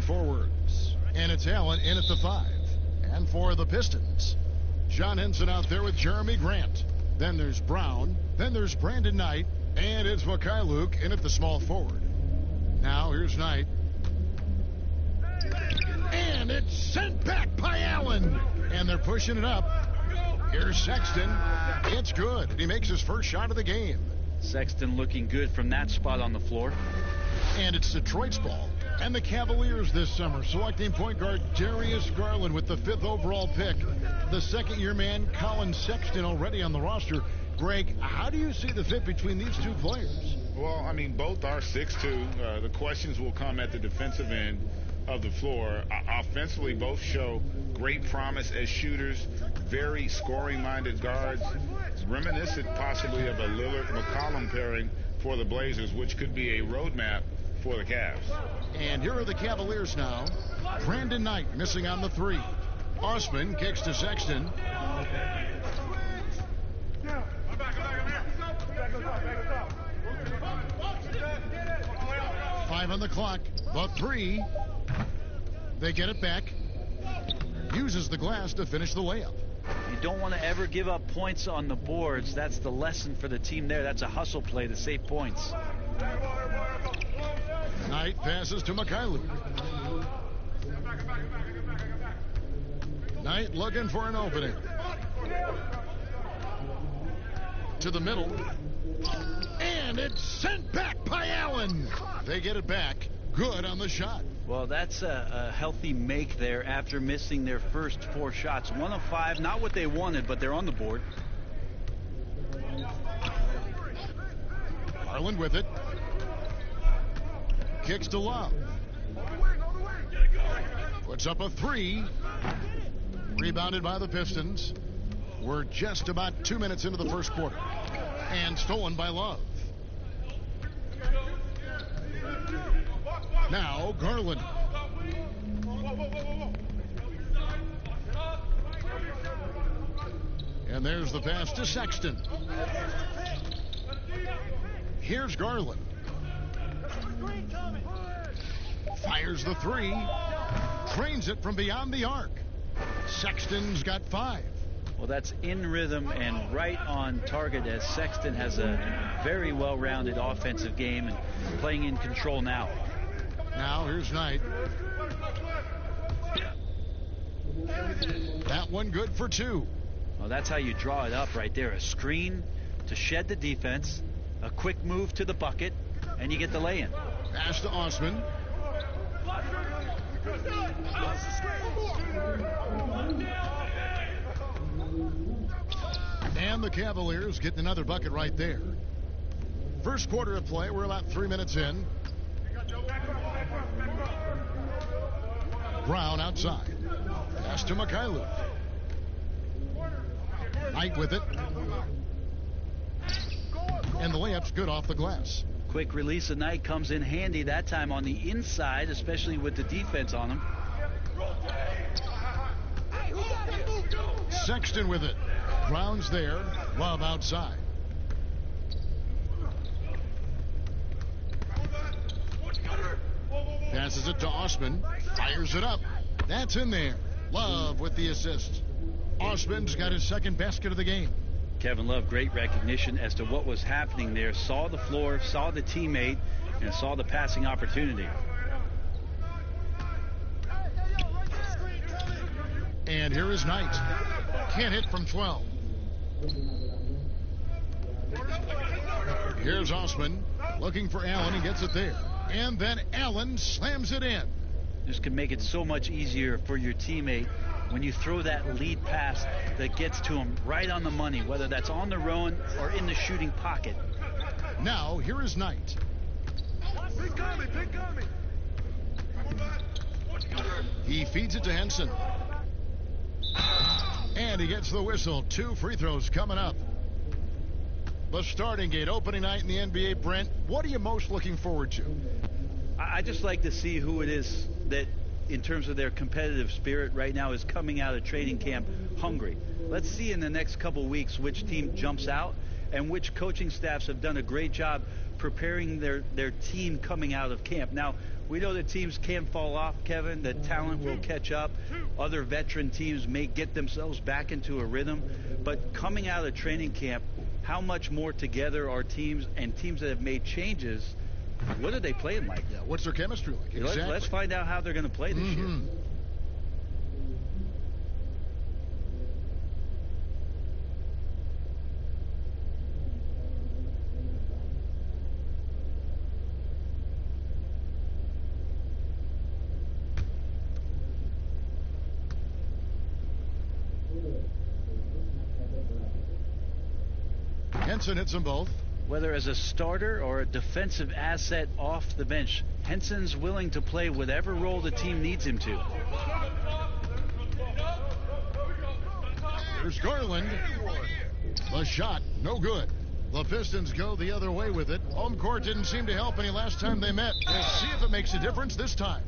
forwards. And it's Allen in at the 5. And for the Pistons, John Henson out there with Jeremy Grant. Then there's Brown. Then there's Brandon Knight. And it's Mikhailuk in at the small forward. Now here's Knight. And it's sent back by Allen. And they're pushing it up. Here's Sexton. It's good. And he makes his first shot of the game. Sexton looking good from that spot on the floor. And it's Detroit's ball. And the Cavaliers this summer selecting point guard Darius Garland with the 5th overall pick. The second-year man, Colin Sexton, already on the roster. Greg, how do you see the fit between these two players? Well, I mean, both are 6'2". The questions will come at the defensive end of the floor. Offensively, both show great promise as shooters, very scoring-minded guards, reminiscent possibly of a Lillard-McCollum pairing for the Blazers, which could be a roadmap for the Cavs. And here are the Cavaliers now. Brandon Knight missing on the 3. Osman kicks to Sexton. Five on the clock. The 3. They get it back. Uses the glass to finish the layup. You don't want to ever give up points on the boards. That's the lesson for the team there. That's a hustle play to save points. Knight passes to Mikhailuk. Knight looking for an opening. To the middle. And it's sent back by Allen. They get it back. Good on the shot. Well, that's a healthy make there after missing their first 4 shots. 1 of 5, not what they wanted, but they're on the board. Garland with it. Kicks to Love. Puts up a 3. Rebounded by the Pistons. We're just about 2 minutes into the first quarter. And stolen by Love. Now Garland. And there's the pass to Sexton. Here's Garland. Fires the 3. Trains it from beyond the arc. Sexton's got 5. Well, that's in rhythm and right on target, as Sexton has a very well-rounded offensive game and playing in control now. Now here's Knight. That one good for 2. Well, that's how you draw it up right there. A screen to shed the defense, a quick move to the bucket, and you get the lay-in. Pass to Osman. And the Cavaliers getting another bucket right there. First quarter of play. We're about 3 minutes in. Brown outside. Pass to Mikhailuk. Knight with it. And the layup's good off the glass. Quick release of Knight comes in handy that time on the inside, especially with the defense on him. Sexton with it. Brown's there. Love outside. Passes it to Osman. Fires it up. That's in there. Love with the assist. Osman's got his second basket of the game. Kevin Love, great recognition as to what was happening there. Saw the floor, saw the teammate, and saw the passing opportunity. And here is Knight. Can't hit from 12. Here's Osman looking for Allen. He gets it there. And then Allen slams it in. This can make it so much easier for your teammate when you throw that lead pass that gets to him right on the money, whether that's on the run or in the shooting pocket. Now, here is Knight. He feeds it to Henson. And he gets the whistle. 2 free throws coming up. The starting gate, opening night in the NBA. Brent, what are you most looking forward to? I just like to see who it is that, in terms of their competitive spirit right now, is coming out of training camp hungry. Let's see in the next couple weeks which team jumps out and which coaching staffs have done a great job preparing their team coming out of camp. Now, we know that teams can fall off, Kevin. The talent will catch up. Other veteran teams may get themselves back into a rhythm. But coming out of training camp, how much more together are teams, and teams that have made changes, what are they playing like? Yeah, what's their chemistry like? Exactly. Let's find out how they're going to play this year. Henson hits them both. Whether as a starter or a defensive asset off the bench, Henson's willing to play whatever role the team needs him to. Here's Garland. The shot, no good. The Pistons go the other way with it. Home court didn't seem to help any last time they met. We'll see if it makes a difference this time.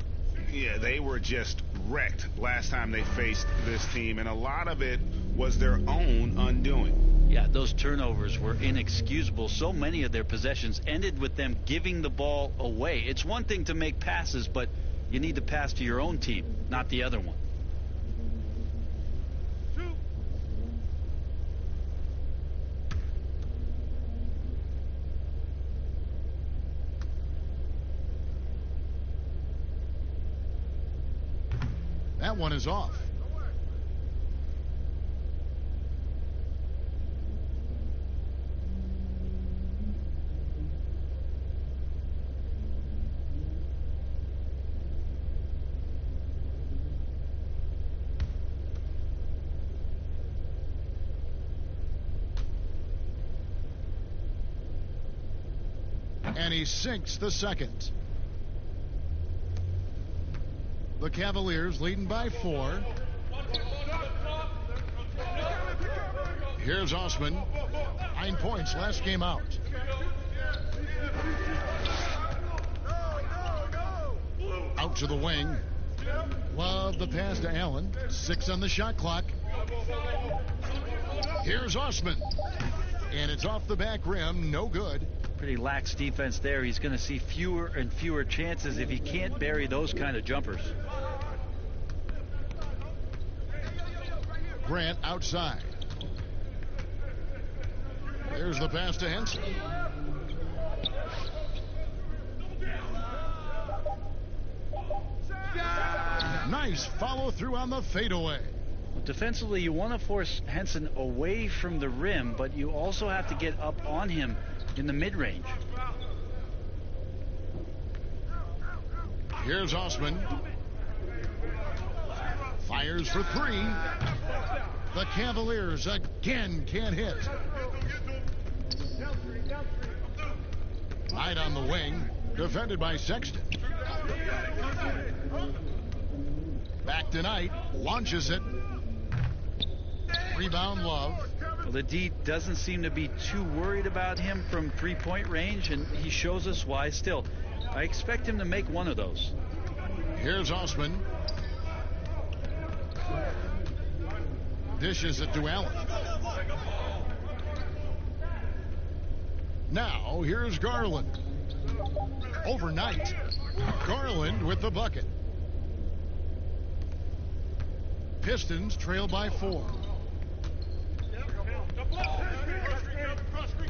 Yeah, they were just wrecked last time they faced this team, and a lot of it was their own undoing. Yeah, those turnovers were inexcusable. So many of their possessions ended with them giving the ball away. It's one thing to make passes, but you need to pass to your own team, not the other one. That one is off. And he sinks the second. The Cavaliers leading by 4. Here's Osman. 9 points last game out. Out to the wing. Love the pass to Allen. 6 on the shot clock. Here's Osman. And it's off the back rim. No good. Pretty lax defense there. He's going to see fewer and fewer chances if he can't bury those kind of jumpers. Grant outside. There's the pass to Henson. Nice follow through on the fadeaway. Defensively, you want to force Henson away from the rim, but you also have to get up on him in the mid-range. Here's Osman. Fires for 3. The Cavaliers again can't hit. Right on the wing, defended by Sexton. Back to Knight, launches it. Rebound Love. Well, the D doesn't seem to be too worried about him from three-point range, and he shows us why. Still, I expect him to make one of those. Here's Osman. Dishes it to Allen. Now, here's Garland. Overnight. Garland with the bucket. Pistons trail by 4.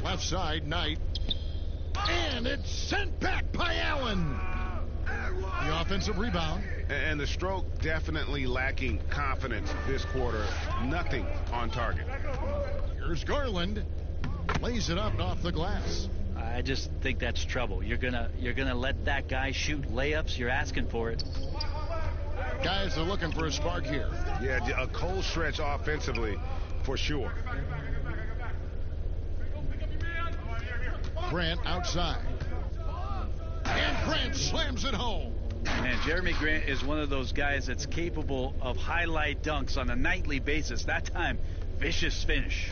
Left side, Knight. And it's sent back by Allen. The offensive rebound. And the stroke definitely lacking confidence this quarter. Nothing on target. Here's Garland. Lays it up and off the glass. I just think that's trouble. You're gonna let that guy shoot layups. You're asking for it. Guys are looking for a spark here. Yeah, a cold stretch offensively for sure. Grant outside. And Grant slams it home. And Jeremy Grant is one of those guys that's capable of highlight dunks on a nightly basis. That time, vicious finish.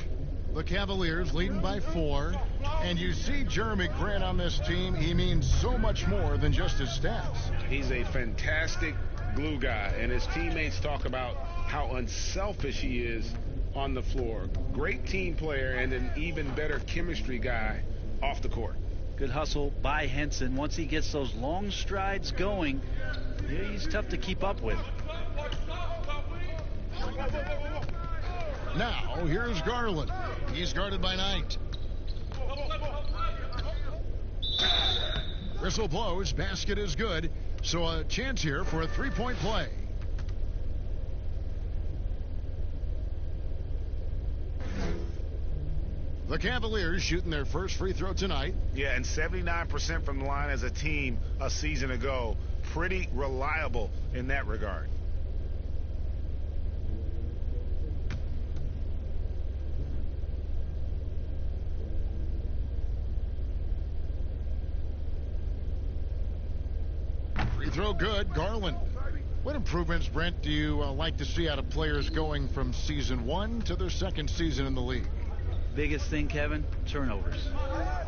The Cavaliers leading by 4. And you see Jeremy Grant on this team. He means so much more than just his stats. He's a fantastic glue guy, and his teammates talk about how unselfish he is on the floor. Great team player and an even better chemistry guy off the court. Good hustle by Henson. Once he gets those long strides going, yeah, he's tough to keep up with. Now, here's Garland. He's guarded by Knight. Whistle blows. Basket is good. So a chance here for a three-point play. The Cavaliers shooting their first free throw tonight. Yeah, and 79% from the line as a team a season ago. Pretty reliable in that regard. Free throw good. Garland. What improvements, Brent, do you like to see out of players going from season 1 to their second season in the league? Biggest thing, Kevin, turnovers.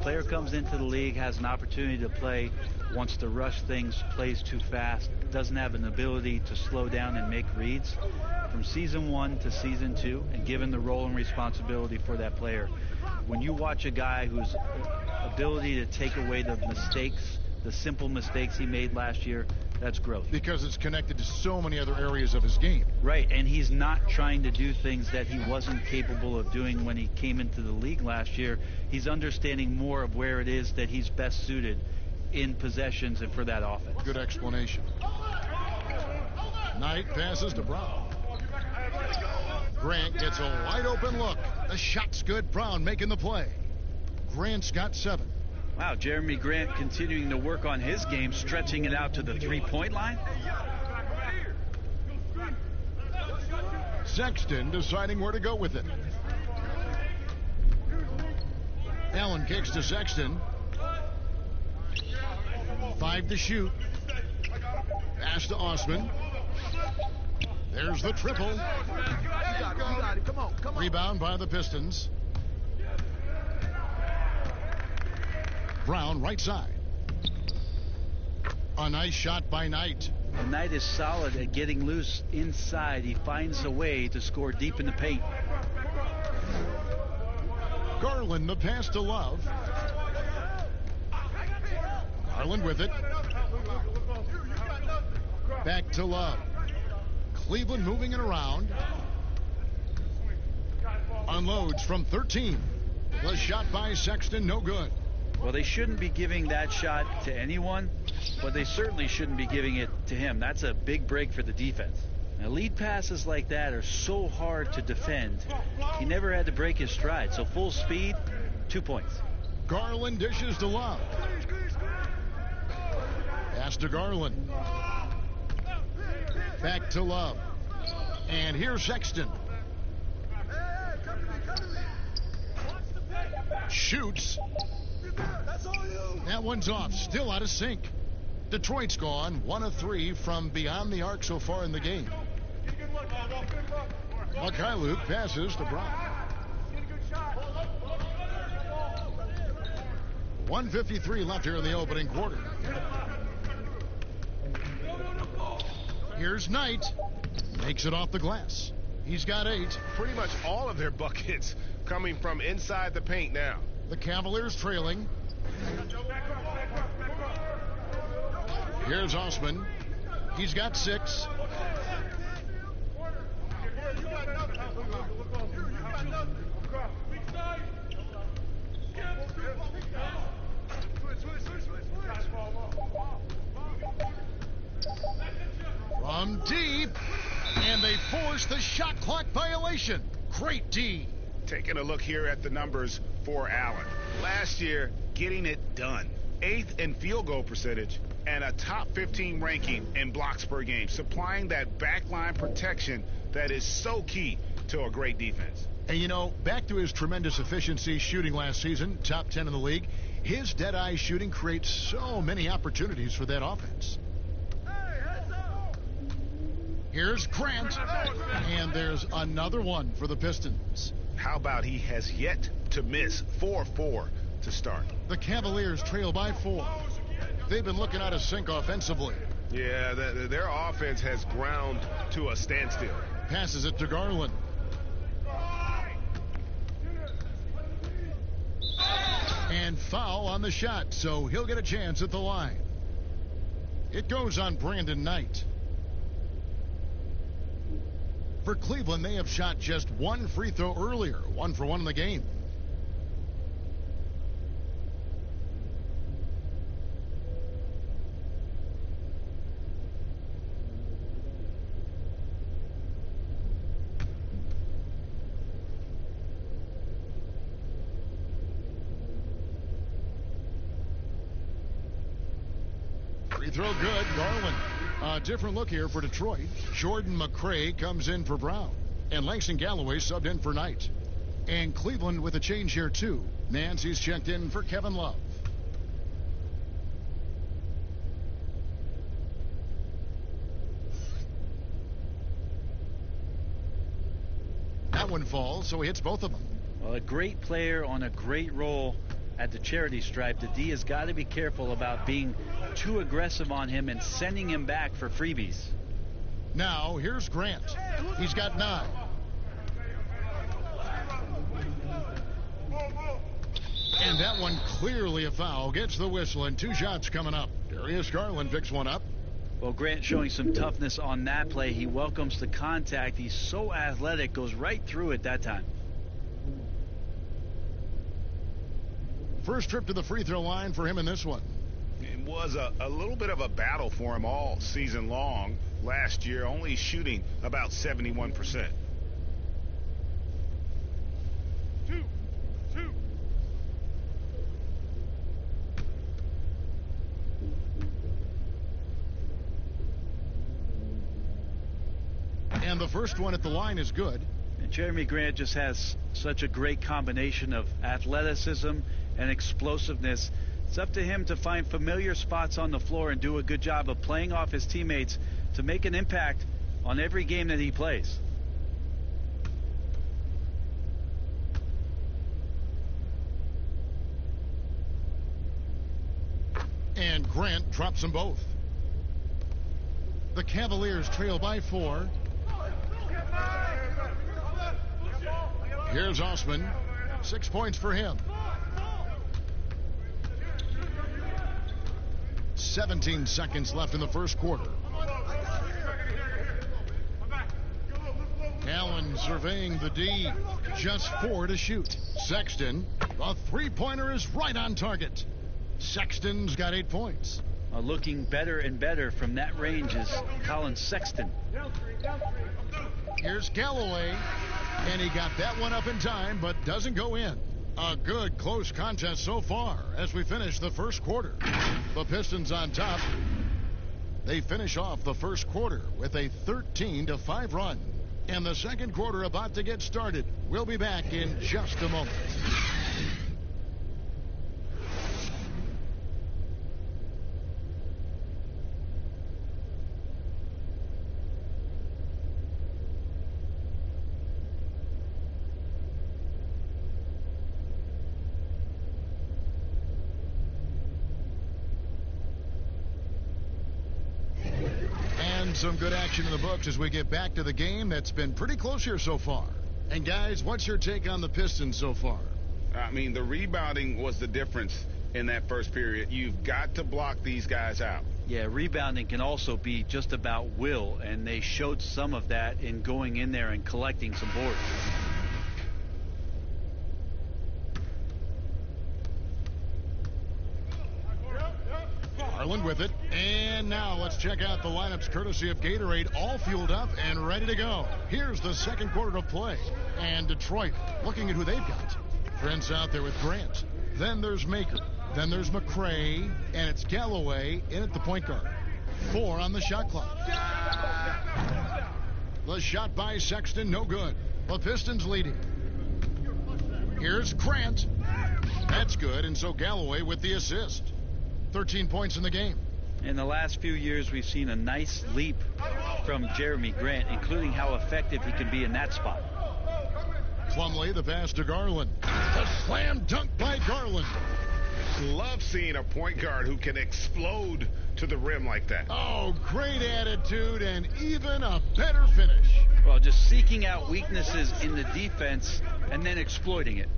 Player comes into the league, has an opportunity to play, wants to rush things, plays too fast, doesn't have an ability to slow down and make reads. From season 1 to season 2, and given the role and responsibility for that player, when you watch a guy whose ability to take away the mistakes, the simple mistakes he made last year, that's growth. Because it's connected to so many other areas of his game. Right, and he's not trying to do things that he wasn't capable of doing when he came into the league last year. He's understanding more of where it is that he's best suited in possessions and for that offense. Good explanation. Knight passes to Brown. Grant gets a wide open look. The shot's good. Brown making the play. Grant's got 7. Wow, Jeremy Grant continuing to work on his game, stretching it out to the three-point line. Sexton deciding where to go with it. Allen kicks to Sexton. 5 to shoot. Pass to Osman. There's the triple. Rebound by the Pistons. Brown right side. A nice shot by Knight. And Knight is solid at getting loose inside. He finds a way to score deep in the paint. Garland the pass to Love. Garland with it. Back to Love. Cleveland moving it around. Unloads from 13. The shot by Sexton, no good. Well, they shouldn't be giving that shot to anyone, but they certainly shouldn't be giving it to him. That's a big break for the defense. Now, lead passes like that are so hard to defend. He never had to break his stride, so full speed, 2 points. Garland dishes to Love. Pass to Garland. Back to Love. And here's Sexton. Shoots. That one's off. Still out of sync. Detroit's gone 1 of 3 from beyond the arc so far in the game. Mikhailuk passes to Brown. 1:53 left here in the opening quarter. Here's Knight. Makes it off the glass. He's got 8. Pretty much all of their buckets coming from inside the paint now. The Cavaliers trailing. Here's Osman. He's got 6. From deep. And they force the shot clock violation. Great D. Taking a look here at the numbers for Allen. Last year, getting it done. 8th in field goal percentage and a top 15 ranking in blocks per game, supplying that backline protection that is so key to a great defense. And you know, back to his tremendous efficiency shooting last season, top 10 in the league, his dead-eye shooting creates so many opportunities for that offense. Here's Grant, and there's another one for the Pistons. How about he has yet to miss 4-4 to start? The Cavaliers trail by 4. They've been looking out of sync offensively. Yeah, their offense has ground to a standstill. Passes it to Garland. And foul on the shot, so he'll get a chance at the line. It goes on Brandon Knight. For Cleveland, they have shot just one free throw earlier, 1 for 1 in the game. Free throw good, Garland. A different look here for Detroit. Jordan McRae comes in for Brown. And Langston Galloway subbed in for Knight. And Cleveland with a change here too. Nancy's checked in for Kevin Love. That one falls, so he hits both of them. Well, a great player on a great role at the charity stripe. The D has got to be careful about being too aggressive on him and sending him back for freebies. Now, here's Grant. He's got 9. And that one clearly a foul. Gets the whistle, and 2 shots coming up. Darius Garland picks one up. Well, Grant showing some toughness on that play. He welcomes the contact. He's so athletic, goes right through it that time. First trip to the free throw line for him in this one. It was a little bit of a battle for him all season long. Last year, only shooting about 71%. Two. And the first one at the line is good. And Jeremy Grant just has such a great combination of athleticism and explosiveness. It's up to him to find familiar spots on the floor and do a good job of playing off his teammates to make an impact on every game that he plays. And Grant drops them both. The Cavaliers trail by 4. Here's Osman. 6 points for him. 17 seconds left in the first quarter. Allen surveying the D. Just 4 to shoot. Sexton, the three-pointer is right on target. Sexton's got 8 points. Looking better and better from that range is Colin Sexton. Here's Galloway, and he got that one up in time, but doesn't go in. A good close contest so far as we finish the first quarter. The Pistons on top. They finish off the first quarter with a 13-5 run. And the second quarter about to get started. We'll be back in just a moment. Some good action in the books as we get back to the game that's been pretty close here so far. And guys, what's your take on the Pistons so far? I mean, the rebounding was the difference in that first period. You've got to block these guys out. Yeah, rebounding can also be just about will, and they showed some of that in going in there and collecting some boards. Garland with it. And now let's check out the lineups courtesy of Gatorade, all fueled up and ready to go. Here's the second quarter of play. And Detroit looking at who they've got. Prince out there with Grant. Then there's Maker. Then there's McRae. And it's Galloway in at the point guard. 4 on the shot clock. The shot by Sexton, no good. The Pistons leading. Here's Grant. That's good, and so Galloway with the assist. 13 points in the game. In the last few years, we've seen a nice leap from Jeremy Grant, including how effective he can be in that spot. Plumlee, the pass to Garland. The slam dunk by Garland. Love seeing a point guard who can explode to the rim like that. Oh, great attitude and even a better finish. Well, just seeking out weaknesses in the defense and then exploiting it.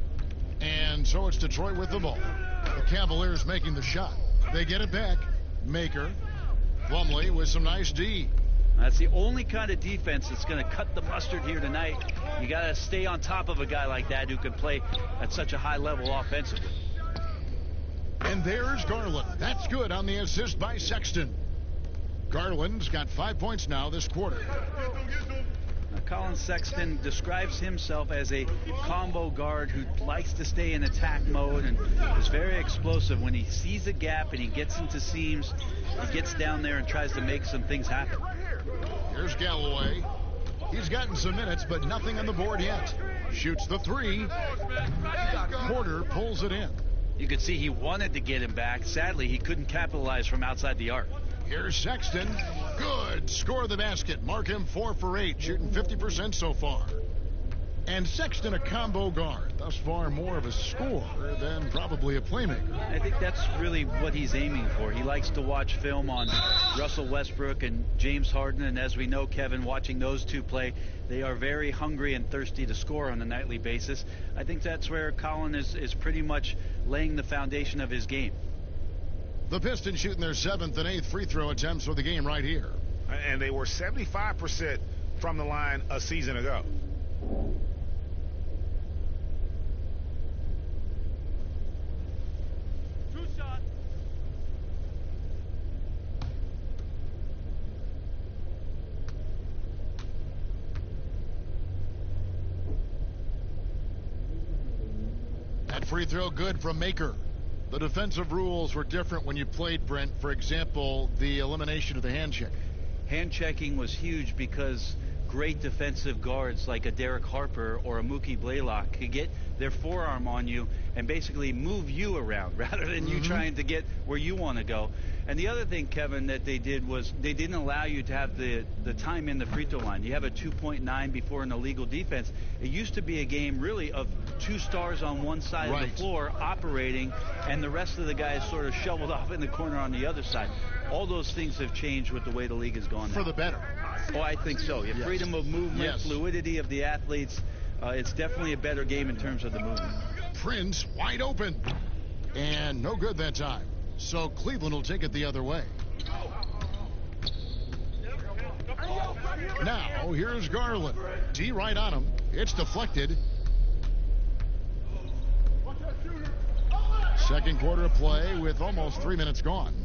And so it's Detroit with the ball. The Cavaliers making the shot. They get it back. Maker. Plumlee with some nice D. That's the only kind of defense that's going to cut the mustard here tonight. You got to stay on top of a guy like that who can play at such a high level offensively. And there's Garland. That's good on the assist by Sexton. Garland's got 5 points now this quarter. Now, Colin Sexton describes himself as a combo guard who likes to stay in attack mode and is very explosive. When he sees a gap and he gets into seams, he gets down there and tries to make some things happen. Here's Galloway. He's gotten some minutes, but nothing on the board yet. Shoots the three. Porter pulls it in. You could see he wanted to get him back. Sadly, he couldn't capitalize from outside the arc. Here's Sexton. Good. Score the basket. Mark him 4 for 8, shooting 50% so far. And Sexton a combo guard. Thus far more of a scorer than probably a playmaker. I think that's really what he's aiming for. He likes to watch film on Russell Westbrook and James Harden. And as we know, Kevin, watching those two play, they are very hungry and thirsty to score on a nightly basis. I think that's where Colin is pretty much laying the foundation of his game. The Pistons shooting their 7th and 8th free throw attempts for the game right here. And they were 75% from the line a season ago. Two shots. That free throw good from Maker. The defensive rules were different when you played, Brent. For example, the elimination of the hand check. Hand checking was huge because great defensive guards like a Derek Harper or a Mookie Blaylock could get their forearm on you and basically move you around rather than you trying to get where you want to go. And the other thing, Kevin, that they did was they didn't allow you to have the time in the free throw line. You have a 2.9 before an illegal defense. It used to be a game really of 2 stars on one side of the floor operating, and the rest of the guys sort of shoveled off in the corner on the other side. All those things have changed with the way the league has gone now. For the better. Oh, I think so. Yes. Freedom of movement, fluidity of the athletes. It's definitely a better game in terms of the movement. Prince wide open. And no good that time. So Cleveland will take it the other way. Now, here's Garland. D right on him. It's deflected. Second quarter of play with almost 3 minutes gone.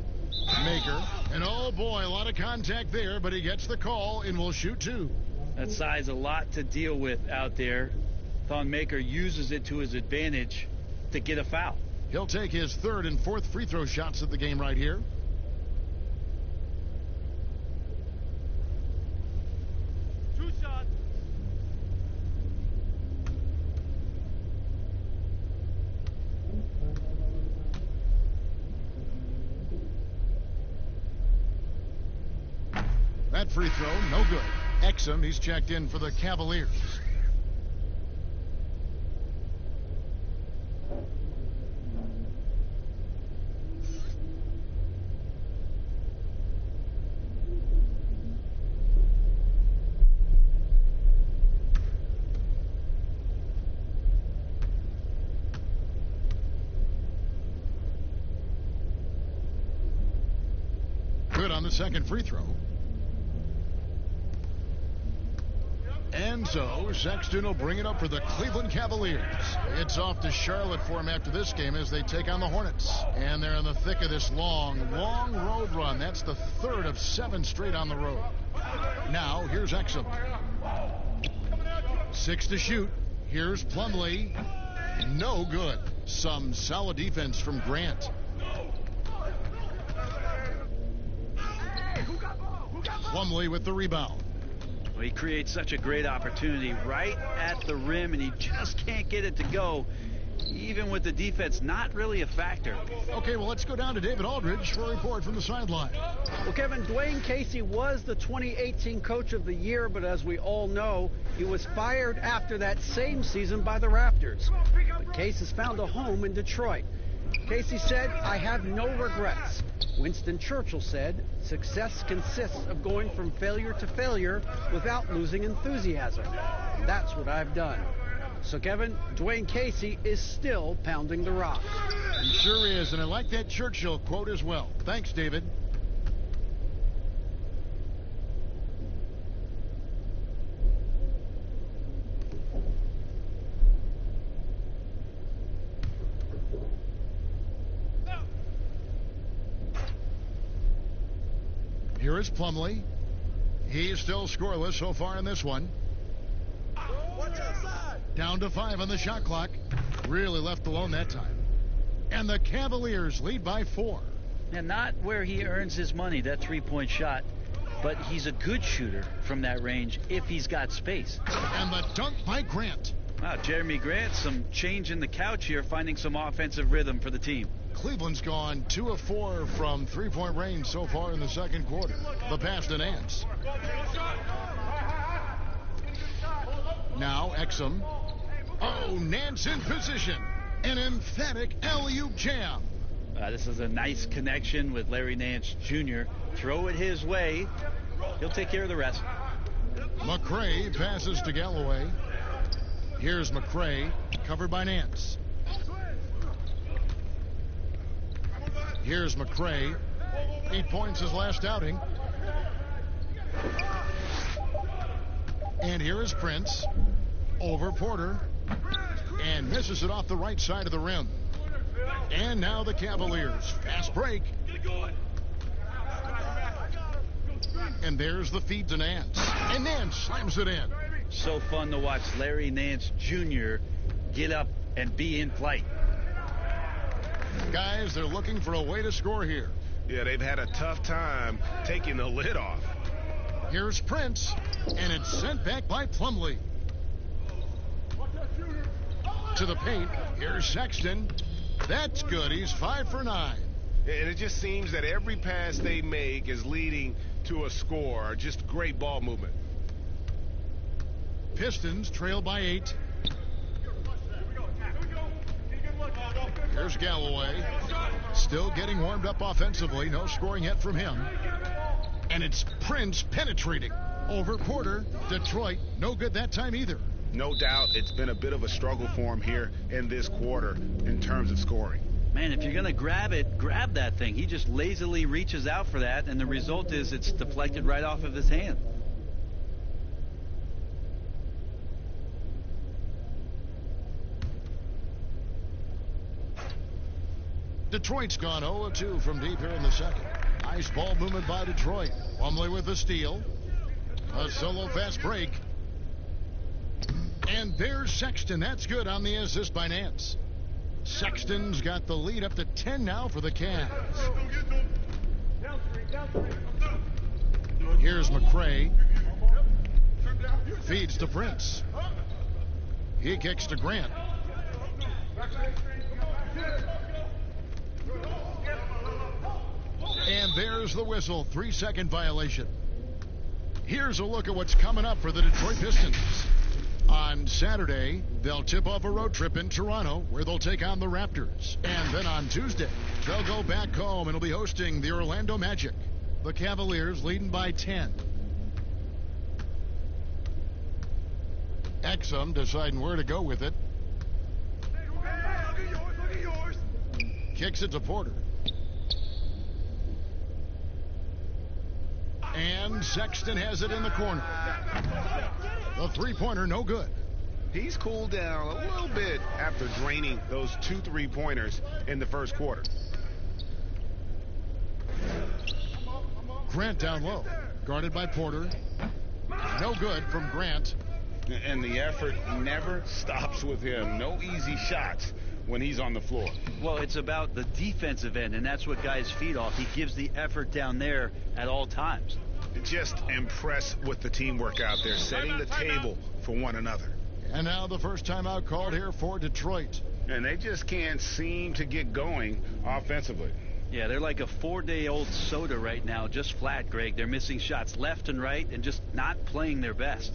Maker. And oh boy, a lot of contact there, but he gets the call and will shoot 2. That size a lot to deal with out there. Thon Maker uses it to his advantage to get a foul. He'll take his 3rd and 4th free throw shots of the game right here. Two shots. That free throw, no good. Exum, he's checked in for the Cavaliers. Good on the second free throw. And so Sexton will bring it up for the Cleveland Cavaliers. It's off to Charlotte for him after this game as they take on the Hornets. And they're in the thick of this long road run. That's the 3rd of 7 straight on the road. Now, here's Exum. 6 to shoot. Here's Plumlee. No good. Some solid defense from Grant. Plumlee with the rebound. Well, he creates such a great opportunity right at the rim, and he just can't get it to go. Even with the defense not really a factor. Okay, well, let's go down to David Aldridge for a report from the sideline. Well, Kevin, Dwayne Casey was the 2018 Coach of the Year, but as we all know, he was fired after that same season by the Raptors. But Casey has found a home in Detroit. Casey said, "I have no regrets." Winston Churchill said, "Success consists of going from failure to failure without losing enthusiasm. And that's what I've done." So, Kevin, Dwayne Casey is still pounding the rock. He sure is, and I like that Churchill quote as well. Thanks, David. Here is Plumlee. He's still scoreless so far in this one. Down to 5 on the shot clock. Really left alone that time. And the Cavaliers lead by 4. And not where he earns his money, that three-point shot, but he's a good shooter from that range if he's got space. And the dunk by Grant. Wow, Jeremy Grant, some change in the couch here, finding some offensive rhythm for the team. Cleveland's gone 2 of 4 from three-point range so far in the second quarter. The pass to Nance. Now Exum. Oh, Nance in position. An emphatic alley-oop jam. This is a nice connection with Larry Nance Jr. Throw it his way. He'll take care of the rest. McRae passes to Galloway. Here's McRae, covered by Nance. Here's McRae. 8 points his last outing. And here is Prince. Over Porter. And misses it off the right side of the rim. And now the Cavaliers. Fast break. And there's the feed to Nance. And Nance slams it in. So fun to watch Larry Nance Jr. get up and be in flight. Guys, they're looking for a way to score here. Yeah, they've had a tough time taking the lid off. Here's Prince, and it's sent back by Plumlee. To the paint, here's Sexton. That's good. He's 5 for 9. And it just seems that every pass they make is leading to a score. Just great ball movement. Pistons trail by 8. Here's Galloway. Still getting warmed up offensively. No scoring yet from him. And it's Prince penetrating. Over Porter. Detroit, no good that time either. No doubt it's been a bit of a struggle for him here in this quarter in terms of scoring. Man, if you're going to grab it, grab that thing. He just lazily reaches out for that, and the result is it's deflected right off of his hand. Detroit's gone 0-2 from deep here in the second. Nice ball movement by Detroit. Plumlee with the steal. A solo fast break. And there's Sexton. That's good on the assist by Nance. Sexton's got the lead up to 10 now for the Cavs. Here's McRae. Feeds to Prince. He kicks to Grant. And there's the whistle. 3-second violation. Here's a look at what's coming up for the Detroit Pistons. On Saturday, they'll tip off a road trip in Toronto where they'll take on the Raptors. And then on Tuesday, they'll go back home and will be hosting the Orlando Magic. The Cavaliers leading by 10. Exum deciding where to go with it. Kicks it to Porter. And Sexton has it in the corner. The three-pointer, no good. He's cooled down a little bit after draining those 2 3-pointers in the first quarter. Grant down low. Guarded by Porter. No good from Grant. And the effort never stops with him. No easy shots when he's on the floor. Well, it's about the defensive end, and that's what guys feed off. He gives the effort down there at all times. Just impressed with the teamwork out there, setting the table for one another. And now the first timeout called here for Detroit. And they just can't seem to get going offensively. Yeah, they're like a 4-day-old soda right now, just flat, Greg. They're missing shots left and right and just not playing their best.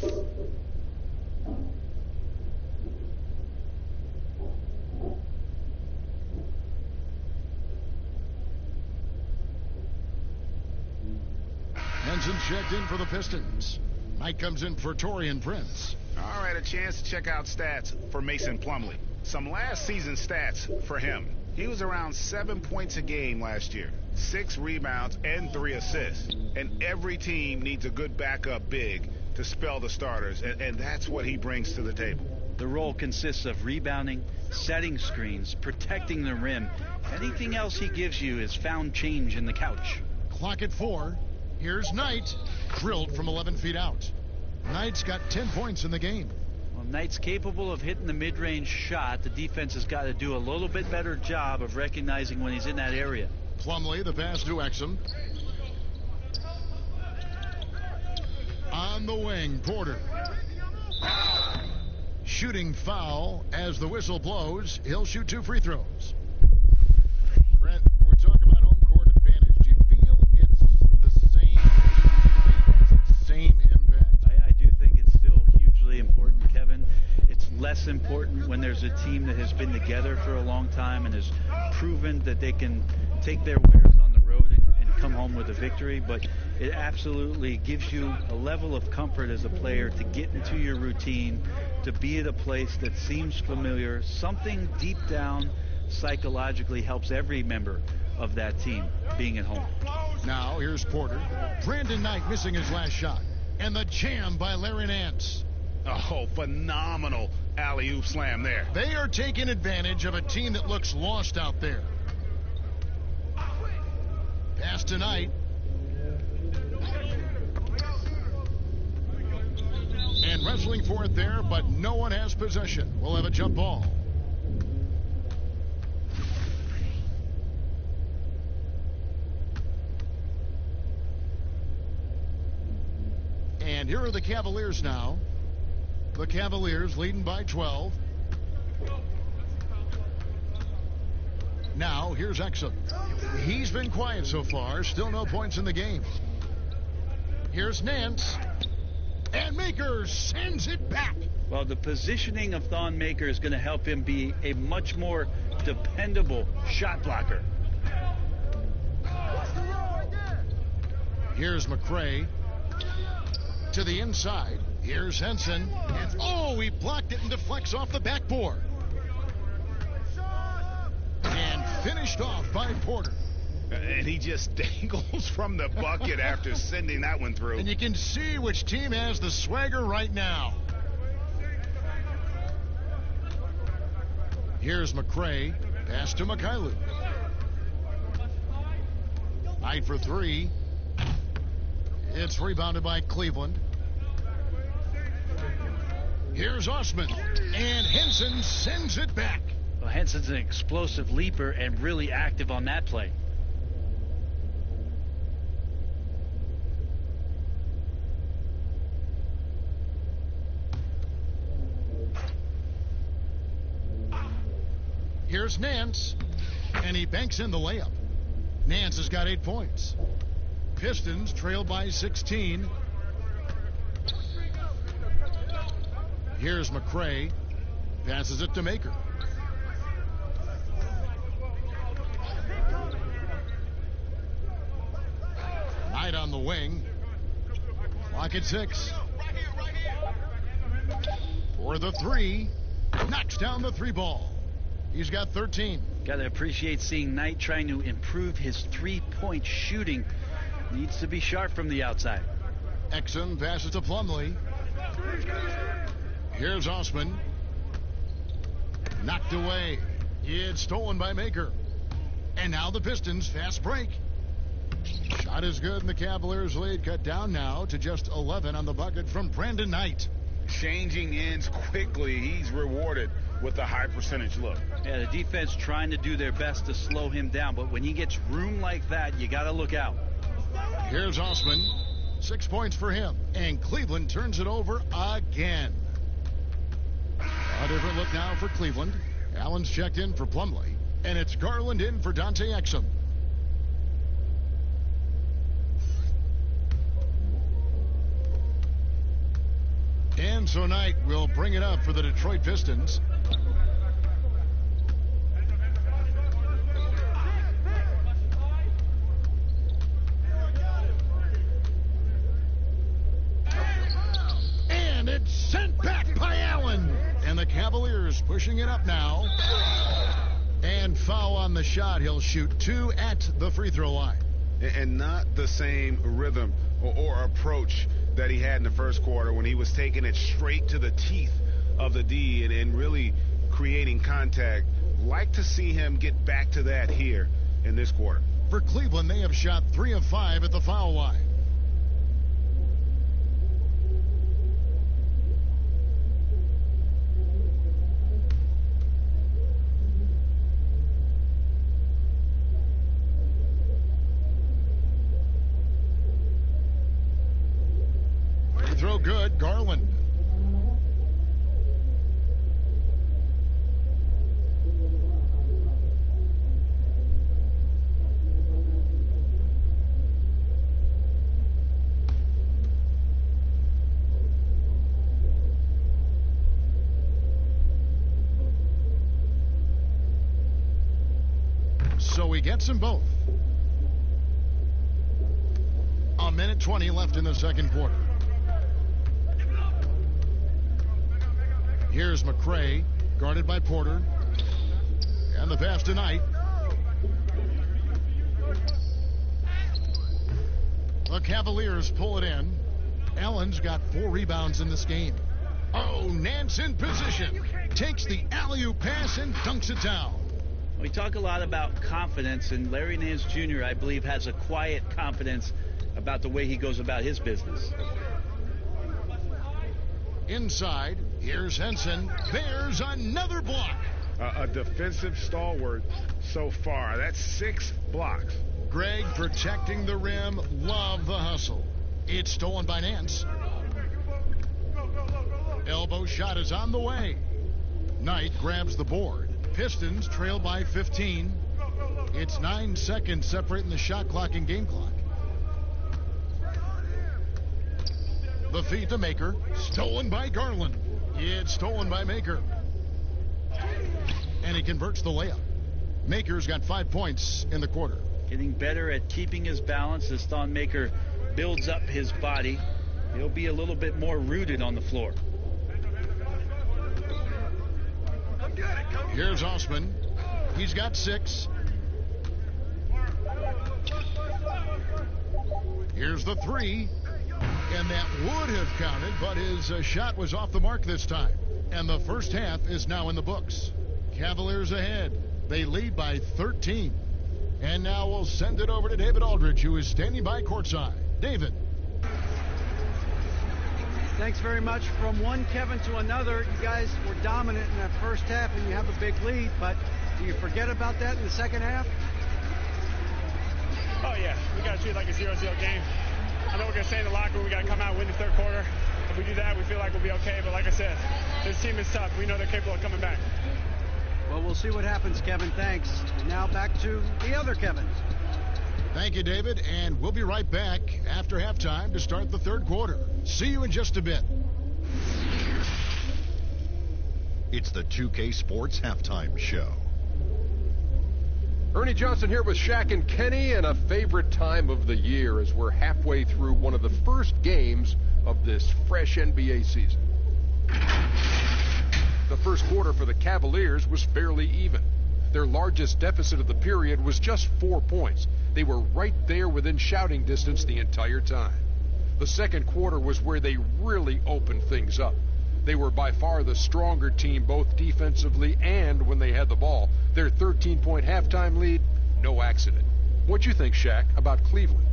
Henson checked in for the Pistons. Knight comes in for Taurean Prince. All right, a chance to check out stats for Mason Plumlee. Some last season stats for him. He was around 7 points a game last year, 6 rebounds, and 3 assists. And every team needs a good backup big to spell the starters, and that's what he brings to the table. The role consists of rebounding, setting screens, protecting the rim. Anything else he gives you is found change in the couch. Clock at 4. Here's Knight, drilled from 11 feet out. Knight's got 10 points in the game. Well, Knight's capable of hitting the mid-range shot. The defense has got to do a little bit better job of recognizing when he's in that area. Plumlee, the pass to Exum. On the wing, Porter. Shooting foul as the whistle blows. He'll shoot 2 free throws. Brent, we're talking about home court advantage. Do you feel it's the same impact? I do think it's still hugely important, Kevin. It's less important when there's a team that has been together for a long time and has proven that they can take their wares on the road and come home with a victory. But it absolutely gives you a level of comfort as a player to get into your routine, to be at a place that seems familiar. Something deep down psychologically helps every member of that team being at home. Now here's Porter. Brandon Knight missing his last shot. And the jam by Larry Nance. Oh, phenomenal alley-oop slam there. They are taking advantage of a team that looks lost out there. Pass to Knight. And wrestling for it there, but no one has possession. We'll have a jump ball. And here are the Cavaliers now. The Cavaliers leading by 12. Now, here's Exum. He's been quiet so far. Still no points in the game. Here's Nance. And Maker sends it back. Well, the positioning of Thon Maker is going to help him be a much more dependable shot blocker. Here's McRae. To the inside. Here's Henson. And, oh, he blocked it and deflects off the backboard. And finished off by Porter. And he just dangles from the bucket after sending that one through. And you can see which team has the swagger right now. Here's McRae. Pass to Mikhailuk. Knight for 3. It's rebounded by Cleveland. Here's Osman. And Henson sends it back. Well, Henson's an explosive leaper and really active on that play. Here's Nance. And he banks in the layup. Nance has got 8 points. Pistons trail by 16. Here's McRae. Passes it to Maker. Knight on the wing. Clock at 6. For the 3. Knocks down the 3 ball. He's got 13. Got to appreciate seeing Knight trying to improve his three-point shooting. Needs to be sharp from the outside. Exum passes to Plumlee. Here's Osman. Knocked away. It's stolen by Maker. And now the Pistons fast break. Shot is good, and the Cavaliers lead cut down now to just 11 on the bucket from Brandon Knight. Changing ends quickly. He's rewarded with a high percentage look. Yeah, the defense trying to do their best to slow him down, but when he gets room like that, you got to look out. Here's Osman. 6 points for him. And Cleveland turns it over again. A different look now for Cleveland. Allen's checked in for Plumlee. And it's Garland in for Dante Exum. And so Knight will bring it up for the Detroit Pistons. And it's sent back by Allen. And the Cavaliers pushing it up now. And foul on the shot. He'll shoot 2 at the free throw line. And not the same rhythm or approach that he had in the first quarter when he was taking it straight to the teeth of the D and really creating contact. Like to see him get back to that here in this quarter. For Cleveland, they have shot 3 of 5 at the foul line. Throw good, Garland. So he gets them both. A minute 20 left in the second quarter. Here's McRae, guarded by Porter. And the pass to Knight. The Cavaliers pull it in. Allen's got 4 rebounds in this game. Oh, Nance in position. Takes the alley-oop pass and dunks it down. We talk a lot about confidence, and Larry Nance Jr., I believe, has a quiet confidence about the way he goes about his business. Inside, here's Henson. There's another block. A defensive stalwart so far. That's 6 blocks. Greg protecting the rim. Love the hustle. It's stolen by Nance. Elbow shot is on the way. Knight grabs the board. Pistons trail by 15. It's 9 seconds separating the shot clock and game clock. The feed to Maker. Stolen by Garland. It's stolen by Maker. And he converts the layup. Maker's got 5 points in the quarter. Getting better at keeping his balance as Thon Maker builds up his body. He'll be a little bit more rooted on the floor. Here's Osman. He's got 6. Here's the 3. And that would have counted, but his shot was off the mark this time. And the first half is now in the books. Cavaliers ahead. They lead by 13. And now we'll send it over to David Aldridge, who is standing by courtside. David. Thanks very much. From one Kevin to another, you guys were dominant in that first half, and you have a big lead. But do you forget about that in the second half? Oh, yeah. We got to treat it like a 0-0 game. I know we're going to stay in the locker room. We got to come out and win the third quarter. If we do that, we feel like we'll be okay. But like I said, this team is tough. We know they're capable of coming back. Well, we'll see what happens, Kevin. Thanks. And now back to the other Kevin. Thank you, David. And we'll be right back after halftime to start the third quarter. See you in just a bit. It's the 2K Sports Halftime Show. Ernie Johnson here with Shaq and Kenny, and a favorite time of the year as we're halfway through one of the first games of this fresh NBA season. The first quarter for the Cavaliers was fairly even. Their largest deficit of the period was just 4 points. They were right there within shouting distance the entire time. The second quarter was where they really opened things up. They were by far the stronger team, both defensively and when they had the ball. Their 13-point halftime lead, no accident. What do you think, Shaq, about Cleveland?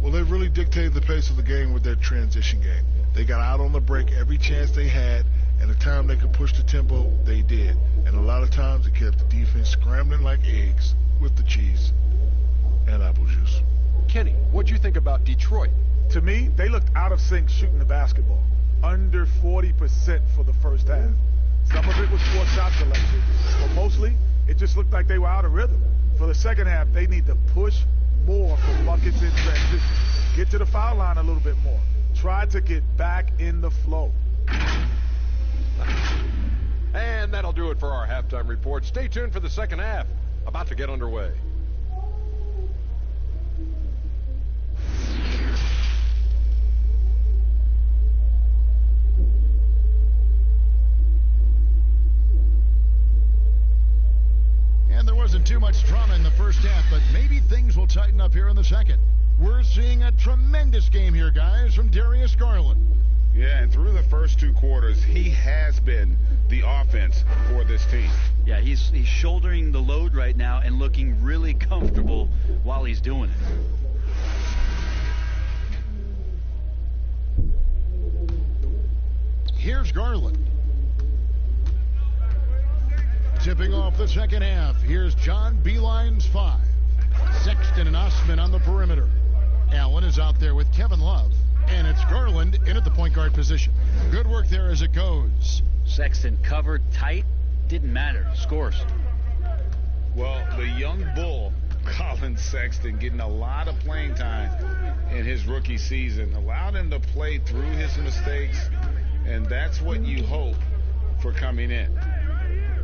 Well, they really dictated the pace of the game with their transition game. They got out on the break every chance they had, and the time they could push the tempo, they did. And a lot of times it kept the defense scrambling like eggs with the cheese and apple juice. Kenny, what do you think about Detroit? To me, they looked out of sync shooting the basketball. Under 40% for the first half. Some of it was poor shot selection, but mostly it just looked like they were out of rhythm. For the second half, they need to push more for buckets in transition. Get to the foul line a little bit more. Try to get back in the flow. And that'll do it for our halftime report. Stay tuned for the second half. About to get underway. And there wasn't too much drama in the first half, but maybe things will tighten up here in the second. We're seeing a tremendous game here, guys, from Darius Garland. Yeah, and through the first 2 quarters, he has been the offense for this team. Yeah, he's shouldering the load right now and looking really comfortable while he's doing it. Here's Garland. Tipping off the second half. Here's John Beeline's 5. Sexton and Osman on the perimeter. Allen is out there with Kevin Love. And it's Garland in at the point guard position. Good work there as it goes. Sexton covered tight. Didn't matter. Scores. Well, the young bull, Colin Sexton, getting a lot of playing time in his rookie season. Allowed him to play through his mistakes. And that's what you hope for coming in.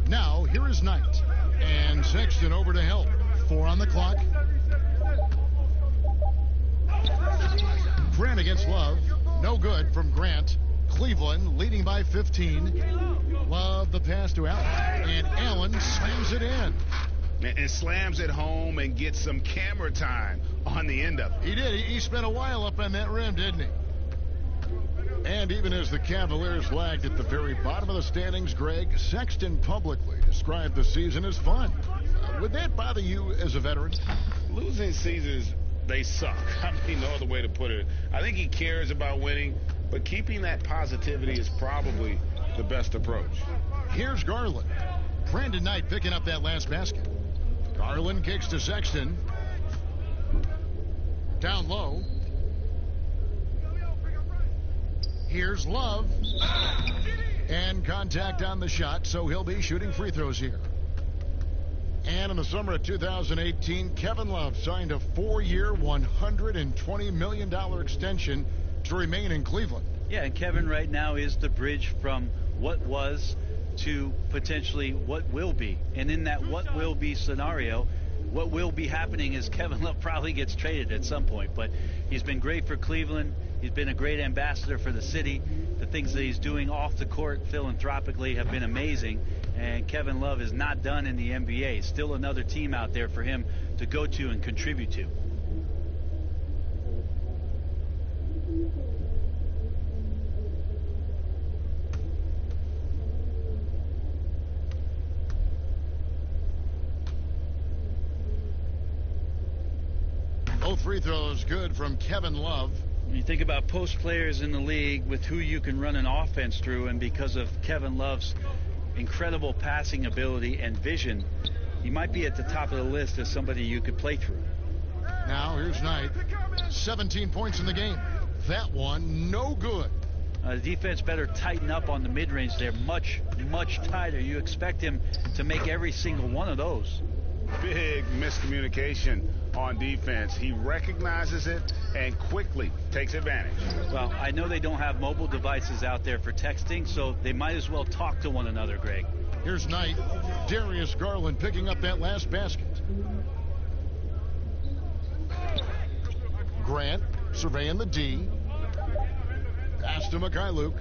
Now, here is Knight. And Sexton over to help. 4 on the clock. Grant against Love. No good from Grant. Cleveland leading by 15. Love the pass to Allen. And Allen slams it in. And slams it home and gets some camera time on the end of it. He did. He spent a while up on that rim, didn't he? And even as the Cavaliers lagged at the very bottom of the standings, Greg, Sexton publicly described the season as fun. Would that bother you as a veteran? Losing seasons, they suck. I mean, no other way to put it. I think he cares about winning, but keeping that positivity is probably the best approach. Here's Garland. Brandon Knight picking up that last basket. Garland kicks to Sexton. Down low. Here's Love. And contact on the shot, so he'll be shooting free throws here. And in the summer of 2018, Kevin Love signed a 4-year, $120 million extension to remain in Cleveland. Yeah, and Kevin right now is the bridge from what was to potentially what will be. And in that what will be scenario, what will be happening is Kevin Love probably gets traded at some point. But he's been great for Cleveland. He's been a great ambassador for the city. The things that he's doing off the court philanthropically have been amazing. And Kevin Love is not done in the NBA. Still another team out there for him to go to and contribute to. Both free throws good from Kevin Love. When you think about post players in the league with who you can run an offense through, and because of Kevin Love's incredible passing ability and vision, he might be at the top of the list as somebody you could play through. Now here's Knight. 17 points in the game. That one no good. The defense better tighten up on the mid-range there. Much tighter. You expect him to make every single one of those. Big miscommunication on defense. He recognizes it and quickly takes advantage. Well, I know they don't have mobile devices out there for texting, so they might as well talk to one another, Greg. Here's Knight. Darius Garland picking up that last basket. Grant surveying the D. Pass to Mikhailuk.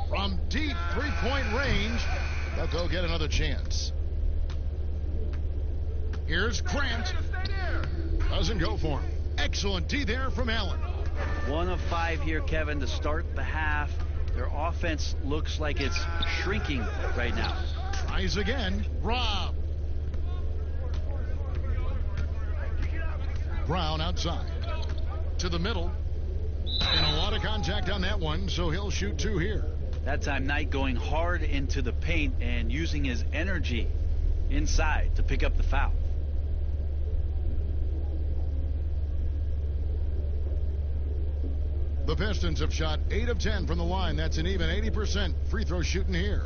From deep three-point range, but they'll get another chance. Here's Grant. Doesn't go for him. Excellent D there from Allen. 1 of 5 here, Kevin, to start the half. Their offense looks like it's shrinking right now. Tries again. Rob. Brown outside. To the middle. And a lot of contact on that one, so he'll shoot 2 here. That time, Knight going hard into the paint and using his energy inside to pick up the foul. The Pistons have shot 8 of 10 from the line. That's an even 80% free throw shooting here.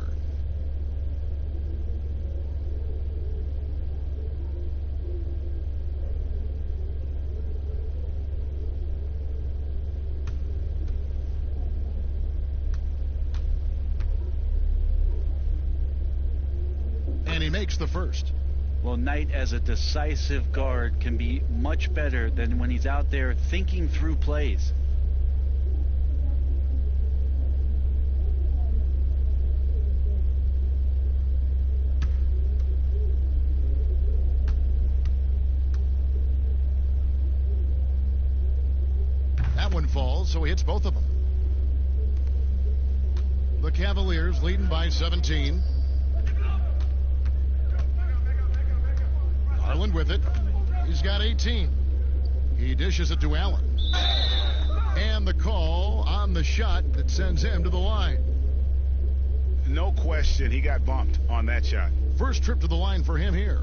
makes the first. Well, Knight as a decisive guard can be much better than when he's out there thinking through plays. That one falls, so he hits both of them. The Cavaliers leading by 17. Garland with it. He's got 18. He dishes it to Allen. And the call on the shot that sends him to the line. No question, he got bumped on that shot. First trip to the line for him here.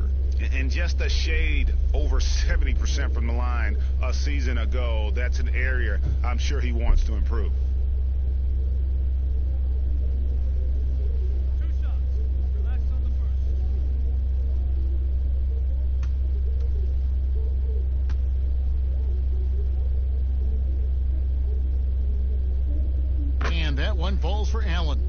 And just a shade over 70% from the line a season ago. That's an area I'm sure he wants to improve. And that one falls for Allen.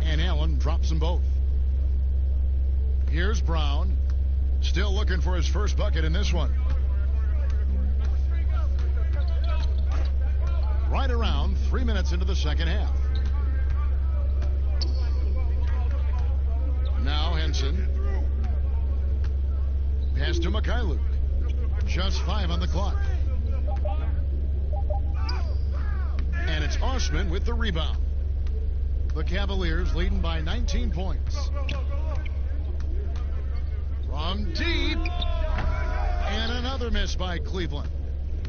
And Allen drops them both. Here's Brown. Still looking for his first bucket in this one. Right around 3 minutes into the second half. Now Henson. Pass to Mikhailuk. Just 5 on the clock. And it's Osman with the rebound. The Cavaliers leading by 19 points. From deep. And another miss by Cleveland.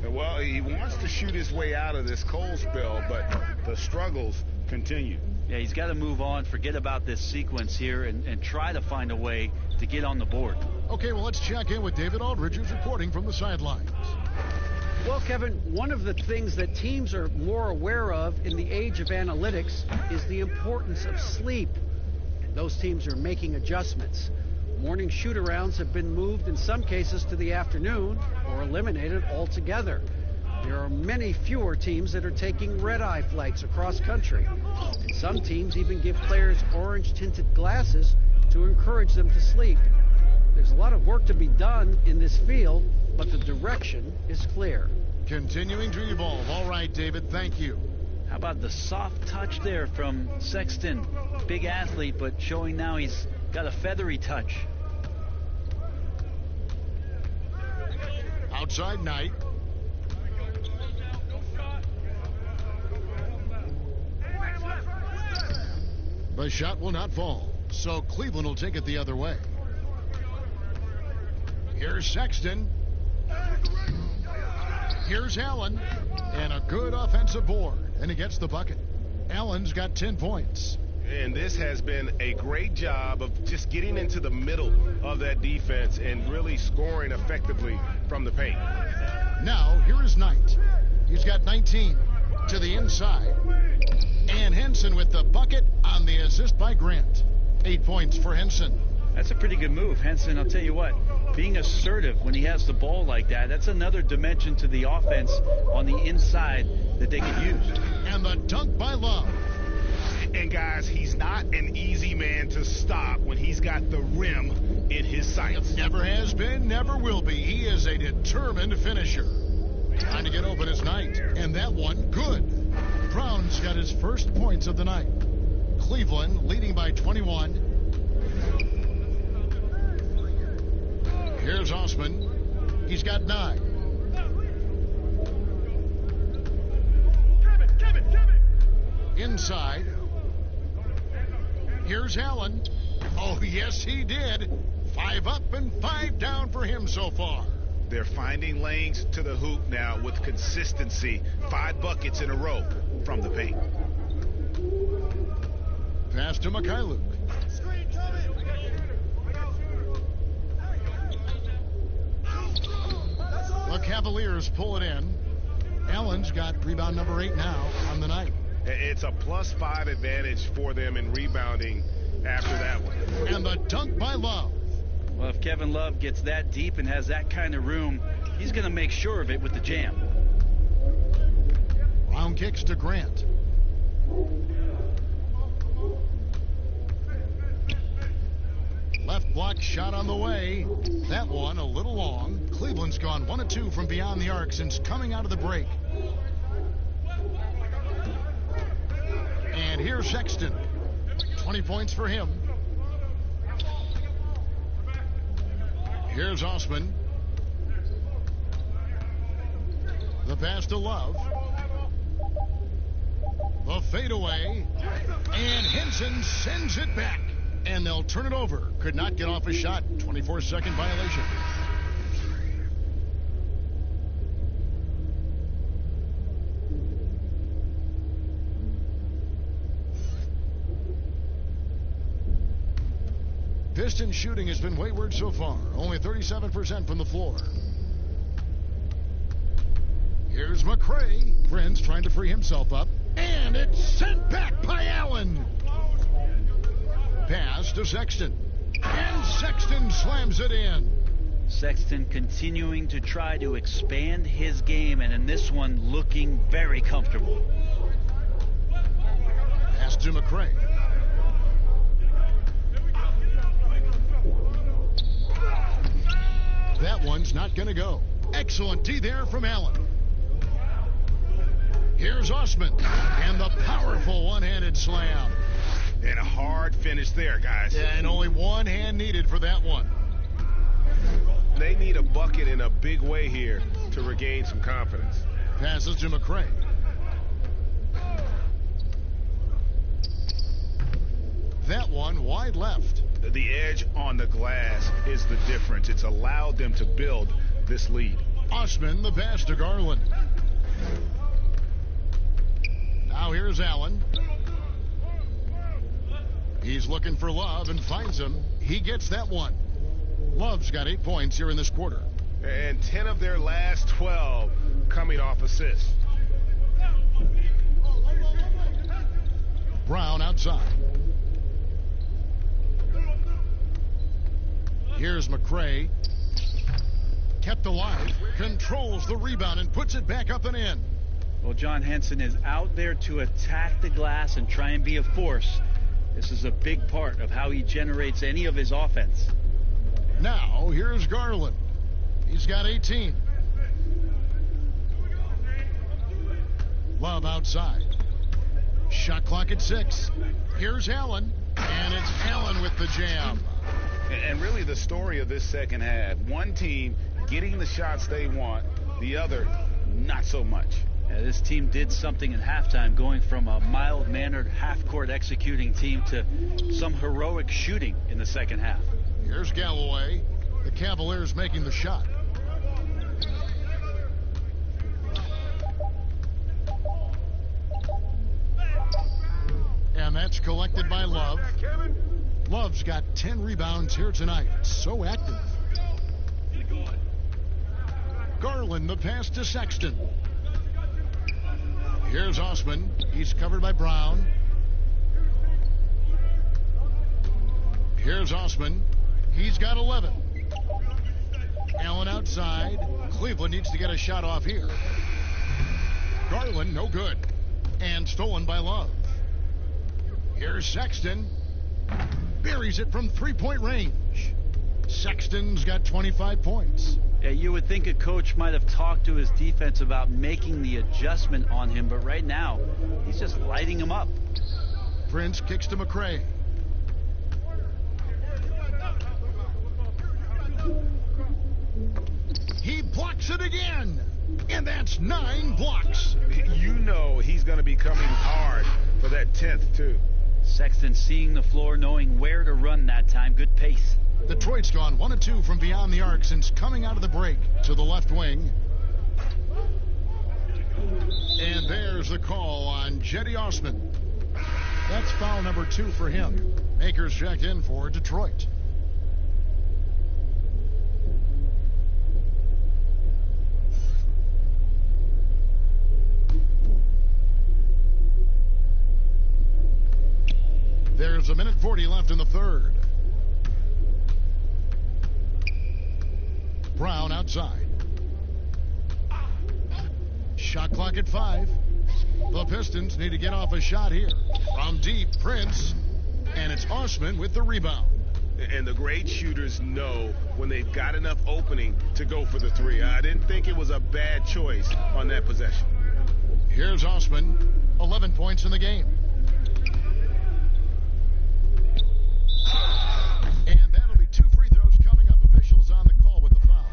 Well, he wants to shoot his way out of this cold spell, but the struggles continue. Yeah, he's got to move on, forget about this sequence here, and try to find a way to get on the board. Okay, well, let's check in with David Aldridge, who's reporting from the sidelines. Well, Kevin, one of the things that teams are more aware of in the age of analytics is the importance of sleep. And those teams are making adjustments. Morning shoot-arounds have been moved in some cases to the afternoon or eliminated altogether. There are many fewer teams that are taking red-eye flights across country. And some teams even give players orange-tinted glasses to encourage them to sleep. There's a lot of work to be done in this field, but the direction is clear. Continuing to evolve. All right, David, thank you. How about the soft touch there from Sexton? Big athlete, but showing now he's got a feathery touch. Outside Knight. The shot will not fall, so Cleveland will take it the other way. Here's Sexton. Here's Allen. And a good offensive board. And he gets the bucket. Allen's got 10 points. And this has been a great job of just getting into the middle of that defense and really scoring effectively from the paint. Now, here is Knight. He's got 19 to the inside. And Henson with the bucket on the assist by Grant. 8 points for Henson. That's a pretty good move. Henson, I'll tell you what, being assertive when he has the ball like that, that's another dimension to the offense on the inside that they could use. And the dunk by Love. And guys, he's not an easy man to stop when he's got the rim in his sights. Never has been, never will be. He is a determined finisher. Trying to get open is Knight. And that one, good. Brown's got his first points of the night. Cleveland leading by 21. Here's Osman. He's got 9. Inside. Here's Allen. Oh, yes, he did. 5 up and 5 down for him so far. They're finding lanes to the hoop now with consistency. 5 buckets in a row from the paint. Pass to Mikhailuk. The Cavaliers pull it in. Allen's got rebound number 8 now on the night. It's a +5 advantage for them in rebounding after that one. And the dunk by Love. Well, if Kevin Love gets that deep and has that kind of room, he's going to make sure of it with the jam. Brown kicks to Grant. Left block shot on the way. That one a little long. Cleveland's gone 1 of 2 from beyond the arc since coming out of the break. And here's Sexton. 20 points for him. Here's Osman. The pass to Love. The fadeaway. And Henson sends it back. And they'll turn it over. Could not get off a shot. 24-second violation. Piston shooting has been wayward so far. Only 37% from the floor. Here's McCray. Friends trying to free himself up. And it's sent back by Allen. Pass to Sexton. And Sexton slams it in. Sexton continuing to try to expand his game, and in this one looking very comfortable. Pass to McCray. That one's not going to go. Excellent D there from Allen. Here's Osman. And the powerful one-handed slam. And a hard finish there, guys. Yeah, and only one hand needed for that one. They need a bucket in a big way here to regain some confidence. Passes to McCray. That one wide left. The edge on the glass is the difference. It's allowed them to build this lead. Osman, the pass to Garland. Now here's Allen. He's looking for Love and finds him. He gets that one. Love's got 8 points here in this quarter. And 10 of their last 12 coming off assists. Brown outside. Here's McCray. Kept alive. Controls the rebound and puts it back up and in. Well, John Henson is out there to attack the glass and try and be a force. This is a big part of how he generates any of his offense. Now, here's Garland. He's got 18. Love outside. Shot clock at 6. Here's Allen. And it's Allen with the jam. And really the story of this second half, one team getting the shots they want, the other not so much. Yeah, this team did something at halftime, going from a mild-mannered half-court executing team to some heroic shooting in the second half. Here's Galloway. The Cavaliers making the shot. And that's collected by Love. Love's got 10 rebounds here tonight. So active. Garland, the pass to Sexton. Here's Osman. He's covered by Brown. Here's Osman. He's got 11. Allen outside. Cleveland needs to get a shot off here. Garland, no good. And stolen by Love. Here's Sexton. Buries it from three-point range. Sexton's got 25 points. Yeah, you would think a coach might have talked to his defense about making the adjustment on him, but right now, he's just lighting him up. Prince kicks to McCray. He blocks it again. And that's 9 blocks. You know he's going to be coming hard for that 10th, too. Sexton seeing the floor, knowing where to run that time. Good pace. Detroit's gone 1 of 2 from beyond the arc since coming out of the break. To the left wing. And there's the call on Jetty Osman. That's foul number 2 for him. Makers checked in for Detroit. 8:40 left in the third. Brown outside. Shot clock at 5. The Pistons need to get off a shot here. From deep, Prince. And it's Osman with the rebound. And the great shooters know when they've got enough opening to go for the three. I didn't think it was a bad choice on that possession. Here's Osman, 11 points in the game. And that'll be 2 free throws coming up. Officials on the call with the foul.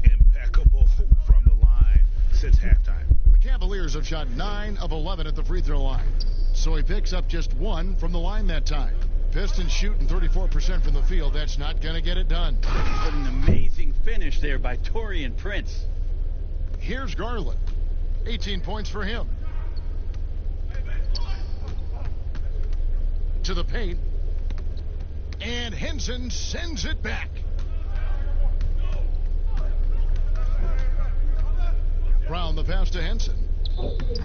Impeccable from the line since halftime. The Cavaliers have shot 9 of 11 at the free throw line. So he picks up just 1 from the line that time. Pistons shooting 34% from the field. That's not going to get it done. What an amazing finish there by Taurean Prince. Here's Garland. 18 points for him. To the paint. And Henson sends it back. Brown the pass to Henson.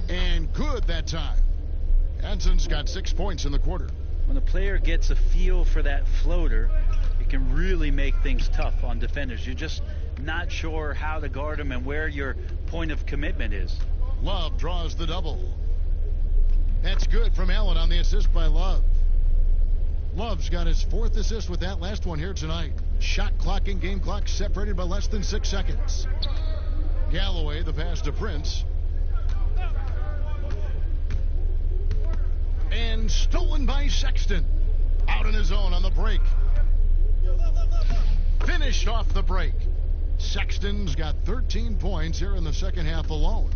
And good that time. Henson's got 6 points in the quarter. When a player gets a feel for that floater, it can really make things tough on defenders. You're just not sure how to guard them and where your point of commitment is. Love draws the double. That's good from Allen on the assist by Love. Love's got his 4th assist with that last one here tonight. Shot clock and game clock separated by less than 6 seconds. Galloway the pass to Prince. And stolen by Sexton. Out in his own on the break. Finished off the break. Sexton's got 13 points here in the second half alone.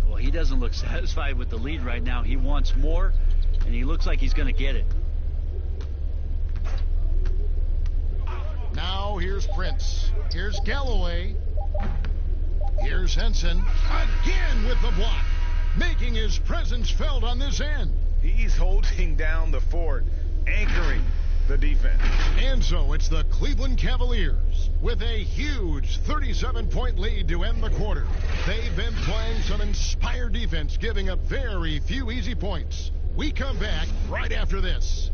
Well, he doesn't look satisfied with the lead right now. He wants more, and he looks like he's going to get it. Now here's Prince. Here's Galloway. Here's Henson. Again with the block. Making his presence felt on this end. He's holding down the fort, anchoring the defense. And so it's the Cleveland Cavaliers with a huge 37-point lead to end the quarter. They've been playing some inspired defense, giving up very few easy points. We come back right after this.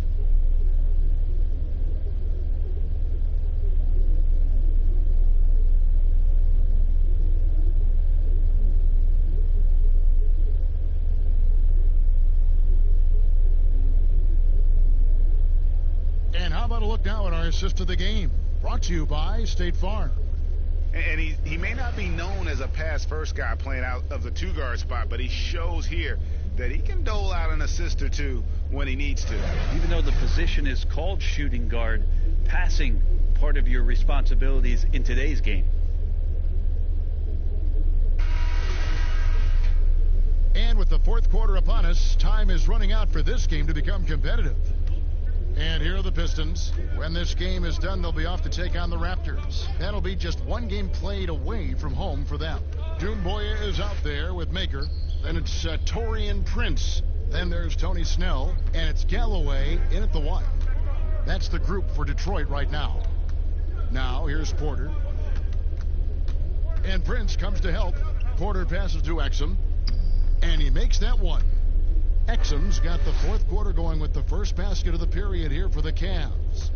And how about a look now at our assist of the game? Brought to you by State Farm. And he may not be known as a pass-first guy playing out of the 2-guard spot, but he shows here that he can dole out an assist or 2 when he needs to. Even though the position is called shooting guard, passing part of your responsibilities in today's game. And with the 4th quarter upon us, time is running out for this game to become competitive. And here are the Pistons. When this game is done, they'll be off to take on the Raptors. That'll be just 1 game played away from home for them. Doumbouya is out there with Maker. Then it's Taurean Prince. Then there's Tony Snell. And it's Galloway in at the 1. That's the group for Detroit right now. Now here's Porter. And Prince comes to help. Porter passes to Exum. And he makes that one. Exum's got the 4th quarter going with the first basket of the period here for the Cavs.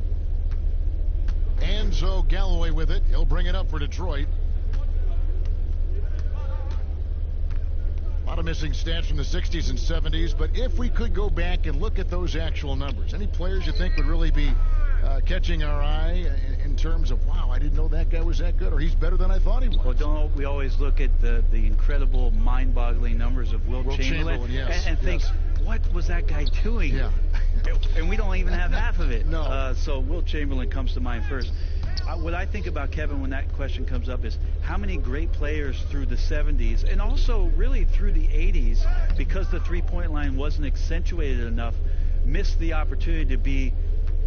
And so Galloway with it. He'll bring it up for Detroit. A lot of missing stats from the 60s and 70s, but if we could go back and look at those actual numbers, any players you think would really be catching our eye in terms of, wow, I didn't know that guy was that good, or he's better than I thought he was? Well, don't we always look at the incredible, mind-boggling numbers of Wilt Chamberlain yes, and think, what was that guy doing? Yeah. And we don't even have half of it. No. So Wilt Chamberlain comes to mind first. What I think about, Kevin, when that question comes up is how many great players through the 70s and also really through the 80s, because the three-point line wasn't accentuated enough, missed the opportunity to be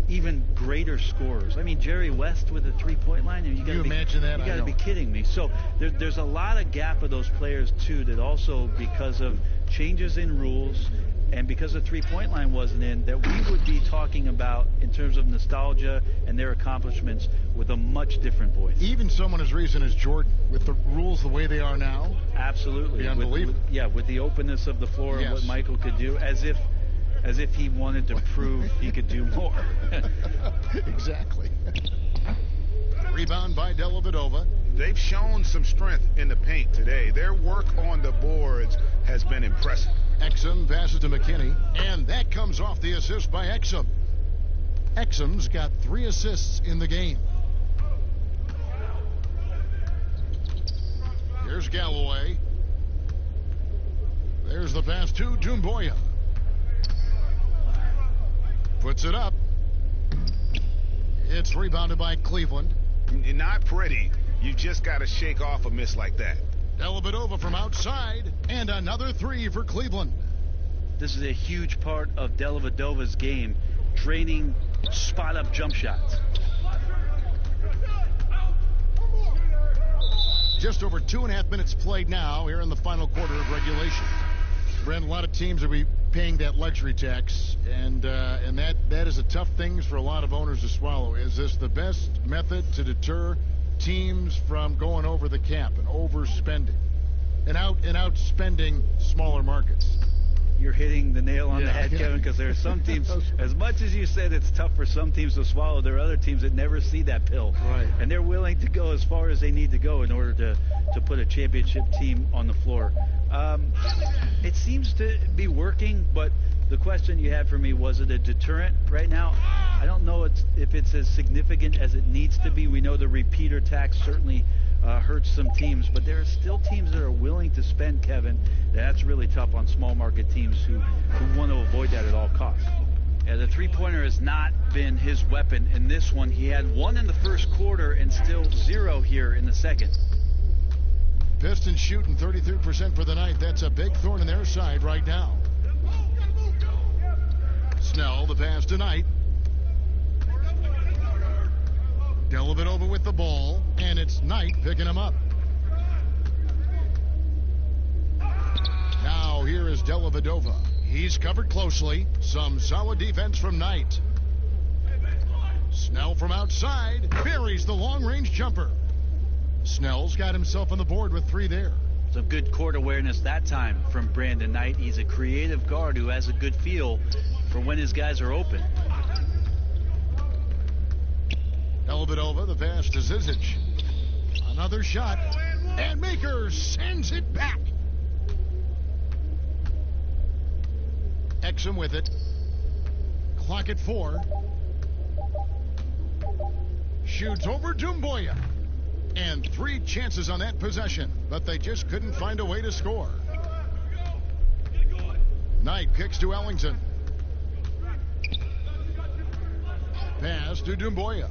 even greater scorers. I mean, Jerry West with a three-point line. And you imagine that? You got to be kidding me. So there's a lot of gap of those players, too, that also, because of changes in rules and because the three-point line wasn't in, that we would be talking about in terms of nostalgia and their accomplishments with a much different voice. Even someone as recent as Jordan, with the rules the way they are now. Absolutely. Unbelievable. With the openness of the floor and what Michael could do, as if as if he wanted to prove he could do more. Exactly. Rebound by Dellavedova. They've shown some strength in the paint today. Their work on the boards has been impressive. Exum passes to McKinney, and that comes off the assist by Exum. Exum's got 3 assists in the game. Here's Galloway. There's the pass to Doumbouya. Puts it up. It's rebounded by Cleveland. Not pretty. You just got to shake off a miss like that. Dellavedova from outside, and another 3 for Cleveland. This is a huge part of Dellavedova's game, training spot-up jump shots. Just over 2.5 minutes played now here in the final quarter of regulation. Brent, a lot of teams will be paying that luxury tax, and that is a tough thing for a lot of owners to swallow. Is this the best method to deter teams from going over the cap and overspending and outspending smaller markets? You're hitting the nail on the head, Kevin, because there are some teams, as much as you said it's tough for some teams to swallow, there are other teams that never see that pill. Right. And they're willing to go as far as they need to go in order to put a championship team on the floor. It seems to be working, but the question you had for me, was it a deterrent right now? I don't know if it's as significant as it needs to be. We know the repeater tax certainly hurts some teams, but there are still teams that are willing to spend, Kevin. That's really tough on small market teams who want to avoid that at all costs. Yeah, the three-pointer has not been his weapon in this one. He had 1 in the first quarter and still 0 here in the second. Pistons shooting 33% for the night. That's a big thorn in their side right now. Snell, the pass to Knight. Dellavedova with the ball, and it's Knight picking him up. Now here is Dellavedova. He's covered closely. Some solid defense from Knight. Snell from outside buries the long-range jumper. Snell's got himself on the board with 3 there. Some good court awareness that time from Brandon Knight. He's a creative guard who has a good feel for when his guys are open. Dellavedova, the pass to Zizic. Another shot, and Maker sends it back. Exum with it. Clock at 4. Shoots over Doumbouya. And 3 chances on that possession, but they just couldn't find a way to score. Knight kicks to Ellington. Pass to Doumbouya.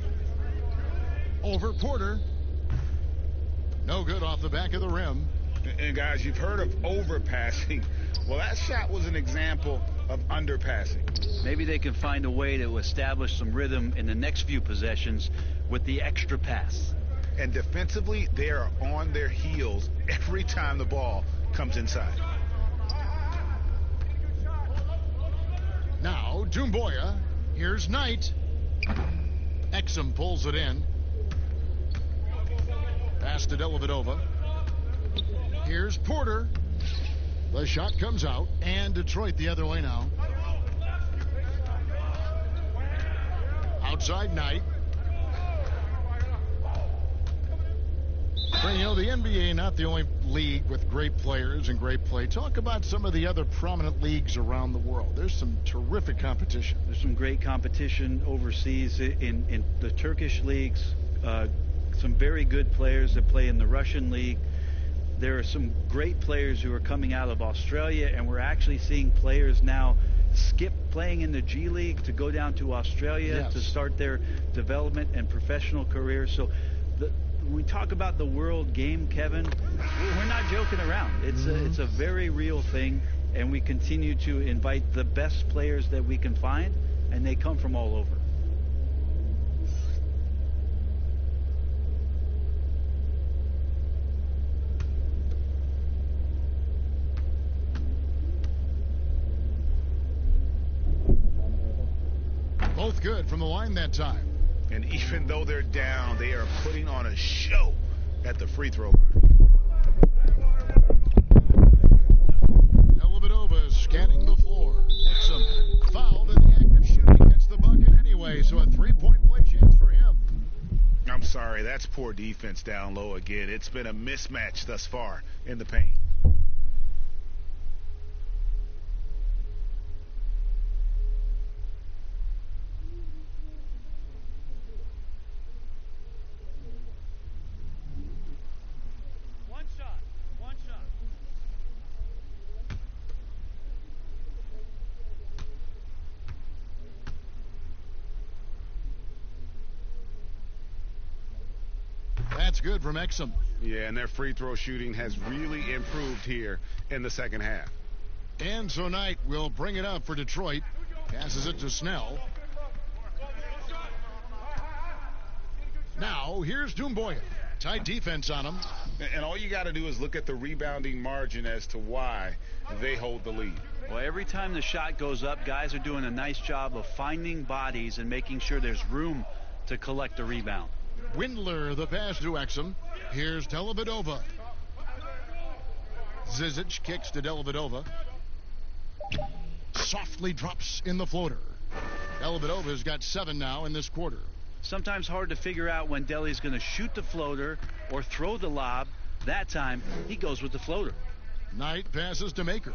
Over Porter. No good off the back of the rim. And guys, you've heard of overpassing. Well, that shot was an example of underpassing. Maybe they can find a way to establish some rhythm in the next few possessions with the extra pass. And defensively, they are on their heels every time the ball comes inside. Now, Doumbouya. Here's Knight. Exum pulls it in. Pass to Dellavedova. Here's Porter. The shot comes out, and Detroit the other way now. Outside Knight. You know, the NBA not the only league with great players and great play. Talk about some of the other prominent leagues around the world. There's some terrific competition. There's some great competition overseas in the Turkish leagues. Some very good players that play in the Russian league. There are some great players who are coming out of Australia, and we're actually seeing players now skip playing in the G League to go down to Australia to start their development and professional careers. So when we talk about the world game, Kevin, we're not joking around. It's a very real thing, and we continue to invite the best players that we can find, and they come from all over. Both good from the line that time. And even though they're down, they are putting on a show at the free throw line. Dellavedova scanning the floor. Exum so a three-point play chance for him. I'm sorry, that's poor defense down low again. It's been a mismatch thus far in the paint. One shot. That's good from Exum. Yeah, and their free throw shooting has really improved here in the second half. And so Knight will bring it up for Detroit. Passes it to Snell. Now, here's Doumbouya. Tight defense on him. And all you got to do is look at the rebounding margin as to why they hold the lead. Well, every time the shot goes up, guys are doing a nice job of finding bodies and making sure there's room to collect the rebound. Windler, the pass to Exum. Here's Dellavedova. Zizic kicks to Dellavedova. Softly drops in the floater. Dellavedova's got 7 now in this quarter. Sometimes hard to figure out when Deli's going to shoot the floater or throw the lob. That time, he goes with the floater. Knight passes to Maker.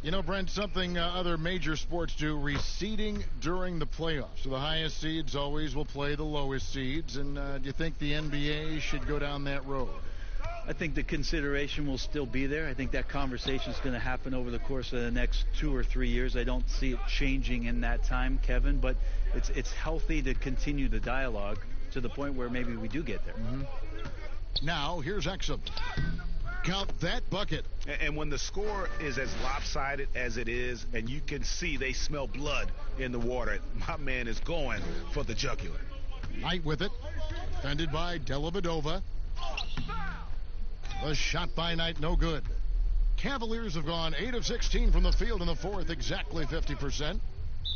You know, Brent, something other major sports do, reseeding during the playoffs. So the highest seeds always will play the lowest seeds. And do you think the NBA should go down that road? I think the consideration will still be there. I think that conversation is going to happen over the course of the next 2 or 3 years. I don't see it changing in that time, Kevin, but it's healthy to continue the dialogue to the point where maybe we do get there. Now, here's Exum. Count that bucket. And when the score is as lopsided as it is, and you can see they smell blood in the water, my man is going for the jugular. Knight with it. Defended by Dellavedova. The shot by Knight, no good. Cavaliers have gone 8 of 16 from the field in the fourth, exactly 50%.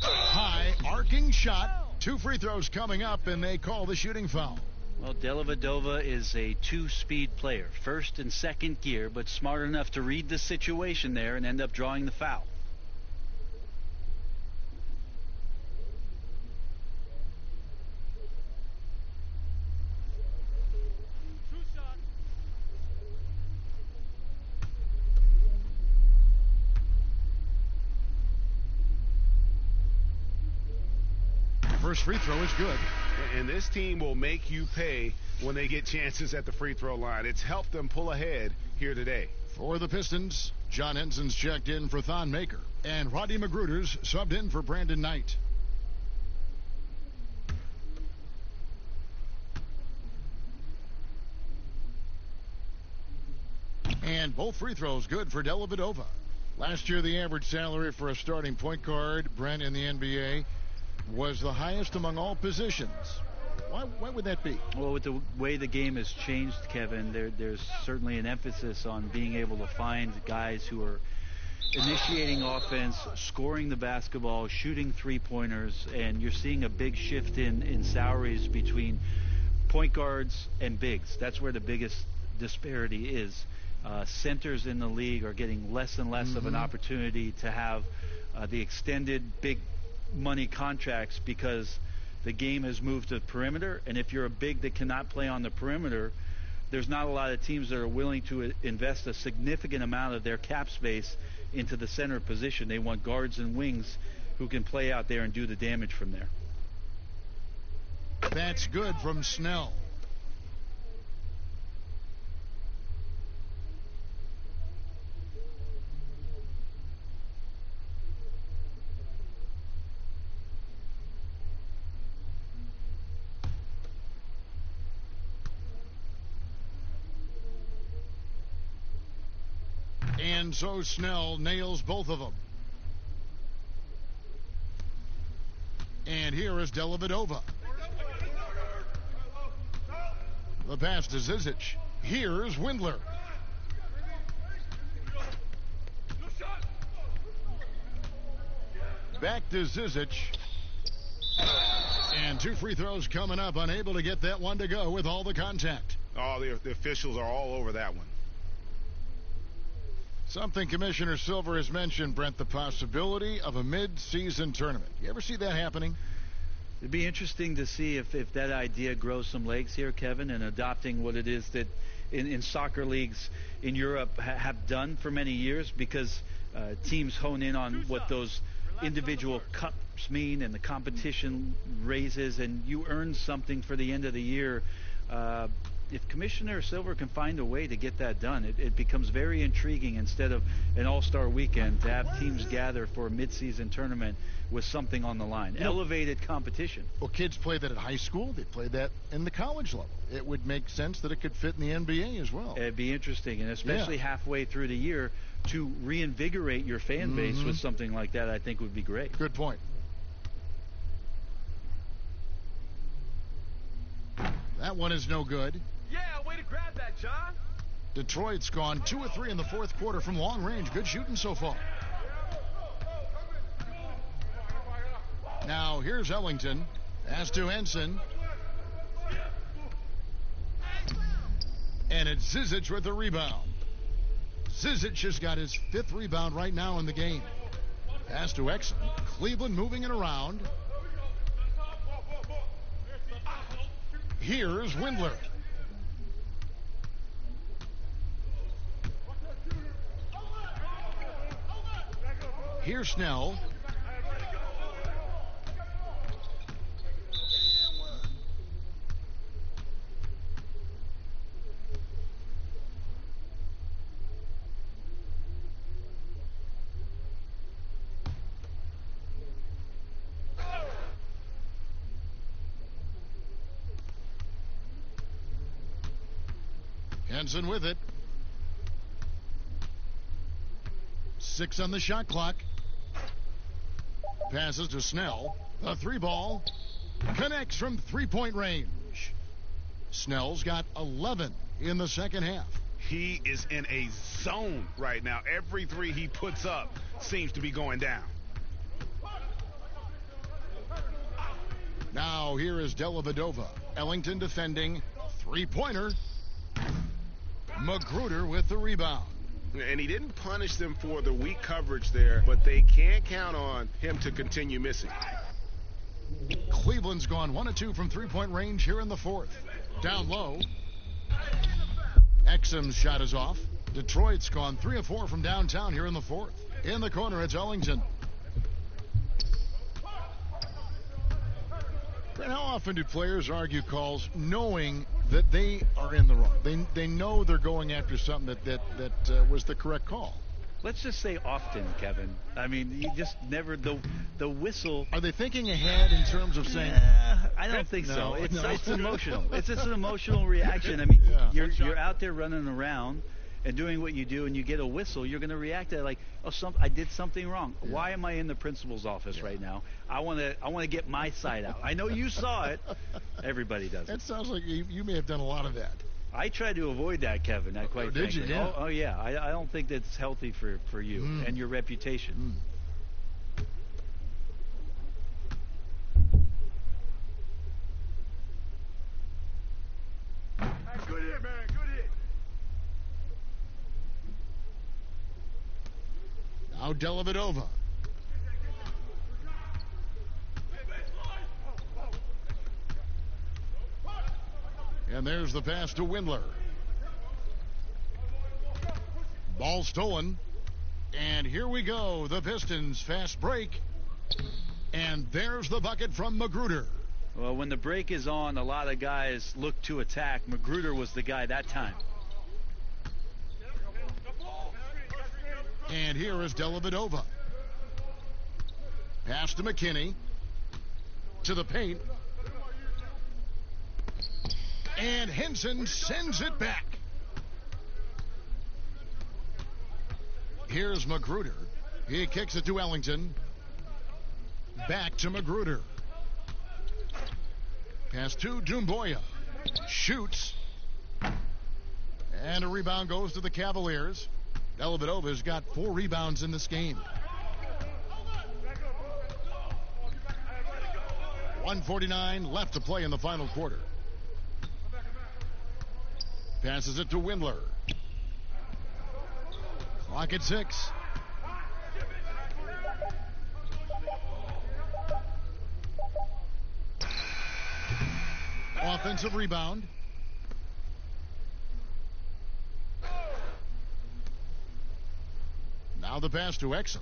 High arcing shot. 2 free throws coming up, and they call the shooting foul. Well, Dellavedova is a 2-speed player, first and second gear, but smart enough to read the situation there and end up drawing the foul. First free throw is good. And this team will make you pay when they get chances at the free throw line. It's helped them pull ahead here today. For the Pistons, John Henson's checked in for Thon Maker. And Rodney Magruder's subbed in for Brandon Knight. And both free throws good for Dellavedova. Last year, the average salary for a starting point guard, Brent, in the NBA, was the highest among all positions. Why would that be? Well, with the way the game has changed, Kevin, there's certainly an emphasis on being able to find guys who are initiating offense, scoring the basketball, shooting three-pointers, and you're seeing a big shift in salaries between point guards and bigs. That's where the biggest disparity is. Centers in the league are getting less and less of an opportunity to have the extended big money contracts because the game has moved to the perimeter, and if you're a big that cannot play on the perimeter, there's not a lot of teams that are willing to invest a significant amount of their cap space into the center position. They want guards and wings who can play out there and do the damage from there. That's good from Snell. And so Snell nails both of them. And here is Dellavedova. The pass to Zizic. Here's Windler. Back to Zizic. And 2 free throws coming up. Unable to get that one to go with all the contact. Oh, the officials are all over that one. Something Commissioner Silver has mentioned, Brent, the possibility of a mid-season tournament. You ever see that happening? It'd be interesting to see if that idea grows some legs here, Kevin, and adopting what it is that in soccer leagues in Europe have done for many years, because teams hone in on what those individual cups mean and the competition raises, and you earn something for the end of the year. If Commissioner Silver can find a way to get that done, it becomes very intriguing instead of an all-star weekend to have teams gather for a mid-season tournament with something on the line. Elevated competition. Well, kids play that at high school. They play that in the college level. It would make sense that it could fit in the NBA as well. It'd be interesting, and especially halfway through the year, to reinvigorate your fan base with something like that, I think would be great. Good point. That one is no good. Yeah, way to grab that, John. Detroit's gone 2 of 3 in the fourth quarter from long range. Good shooting so far. Now here's Ellington. Pass to Henson. And it's Zizic with the rebound. Zizic has got his 5th rebound right now in the game. Pass to Exum. Cleveland moving it around. Here's Windler. Here's Snell. Henson with it. 6 on the shot clock. Passes to Snell. The 3-ball connects from 3-point range. Snell's got 11 in the second half. He is in a zone right now. Every 3 he puts up seems to be going down. Now here is Dellavedova. Ellington defending. 3-pointer. Magruder with the rebound. And he didn't punish them for the weak coverage there, but they can't count on him to continue missing. Cleveland's gone 1 of 2 from 3-point range here in the fourth. Down low. Exum's shot is off. Detroit's gone 3 of 4 from downtown here in the fourth. In the corner, it's Ellington. And how often do players argue calls knowing that they are in the wrong? They know they're going after something that was the correct call. Let's just say often, Kevin. I mean, you just never, the whistle. Are they thinking ahead in terms of saying? I don't think so. No. It's emotional. It's just an emotional reaction. I mean, you're out there running around and doing what you do, and you get a whistle, you're going to react to it like, oh, I did something wrong. Yeah. Why am I in the principal's office right now? I want to get my side out. I know you saw it. Everybody does it. It sounds like you may have done a lot of that. I try to avoid that, Kevin. Quite did frankly. You? Yeah. Oh, yeah. I don't think that's healthy for you and your reputation. Good hit, man. Good hit. Now Dellavedova. And there's the pass to Windler. Ball stolen. And here we go. The Pistons fast break. And there's the bucket from Magruder. Well, when the break is on, a lot of guys look to attack. Magruder was the guy that time. And here is Dellavedova. Pass to McKinney. To the paint. And Henson sends it back. Here's Magruder. He kicks it to Ellington. Back to Magruder. Pass to Doumbouya. Shoots. And a rebound goes to the Cavaliers. Dellavedova's got 4 rebounds in this game. 1:49 left to play in the final quarter. Passes it to Windler. Clock at 6. Offensive rebound. Now the pass to Exum.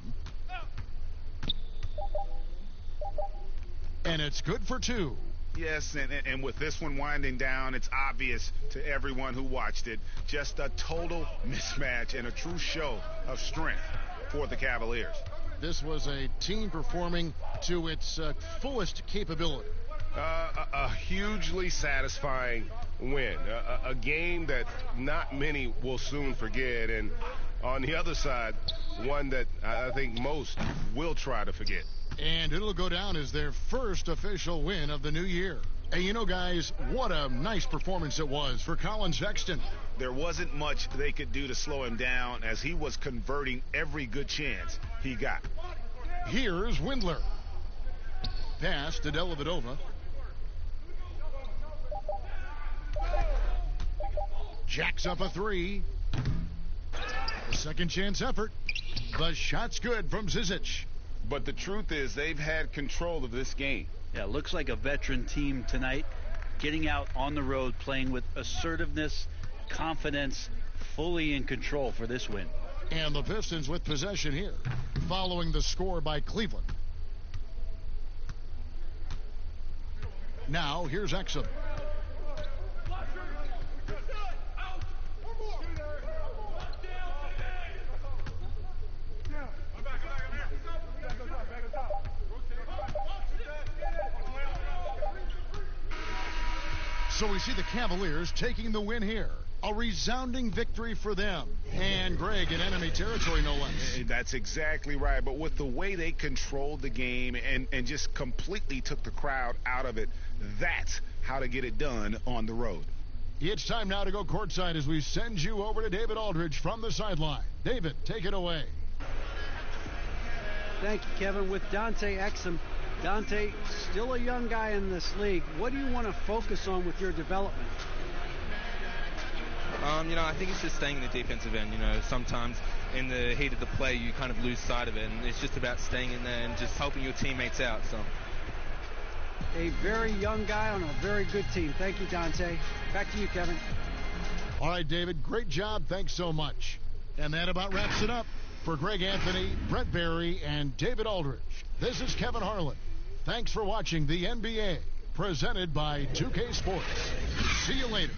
And it's good for 2. Yes, and with this one winding down, it's obvious to everyone who watched it. Just a total mismatch and a true show of strength for the Cavaliers. This was a team performing to its fullest capability. A hugely satisfying win. A game that not many will soon forget. And on the other side, one that I think most will try to forget. And it'll go down as their first official win of the new year. And you know, guys, what a nice performance it was for Colin Sexton. There wasn't much they could do to slow him down as he was converting every good chance he got. Here's Windler. Pass to Dellavedova. Jacks up a 3. The second chance effort. The shot's good from Zizic. But the truth is they've had control of this game. Yeah, looks like a veteran team tonight, getting out on the road, playing with assertiveness, confidence, fully in control for this win. And the Pistons with possession here, following the score by Cleveland. Now here's Exum. So we see the Cavaliers taking the win here. A resounding victory for them. And Greg in enemy territory, no less. That's exactly right. But with the way they controlled the game and just completely took the crowd out of it, that's how to get it done on the road. It's time now to go courtside as we send you over to David Aldridge from the sideline. David, take it away. Thank you, Kevin. With Dante Exum. Dante, still a young guy in this league. What do you want to focus on with your development? I think it's just staying in the defensive end. Sometimes in the heat of the play, you kind of lose sight of it, and it's just about staying in there and just helping your teammates out. So, a very young guy on a very good team. Thank you, Dante. Back to you, Kevin. All right, David, great job. Thanks so much. And that about wraps it up. For Greg Anthony, Brett Barry, and David Aldridge, this is Kevin Harlan. Thanks for watching the NBA, presented by 2K Sports. See you later.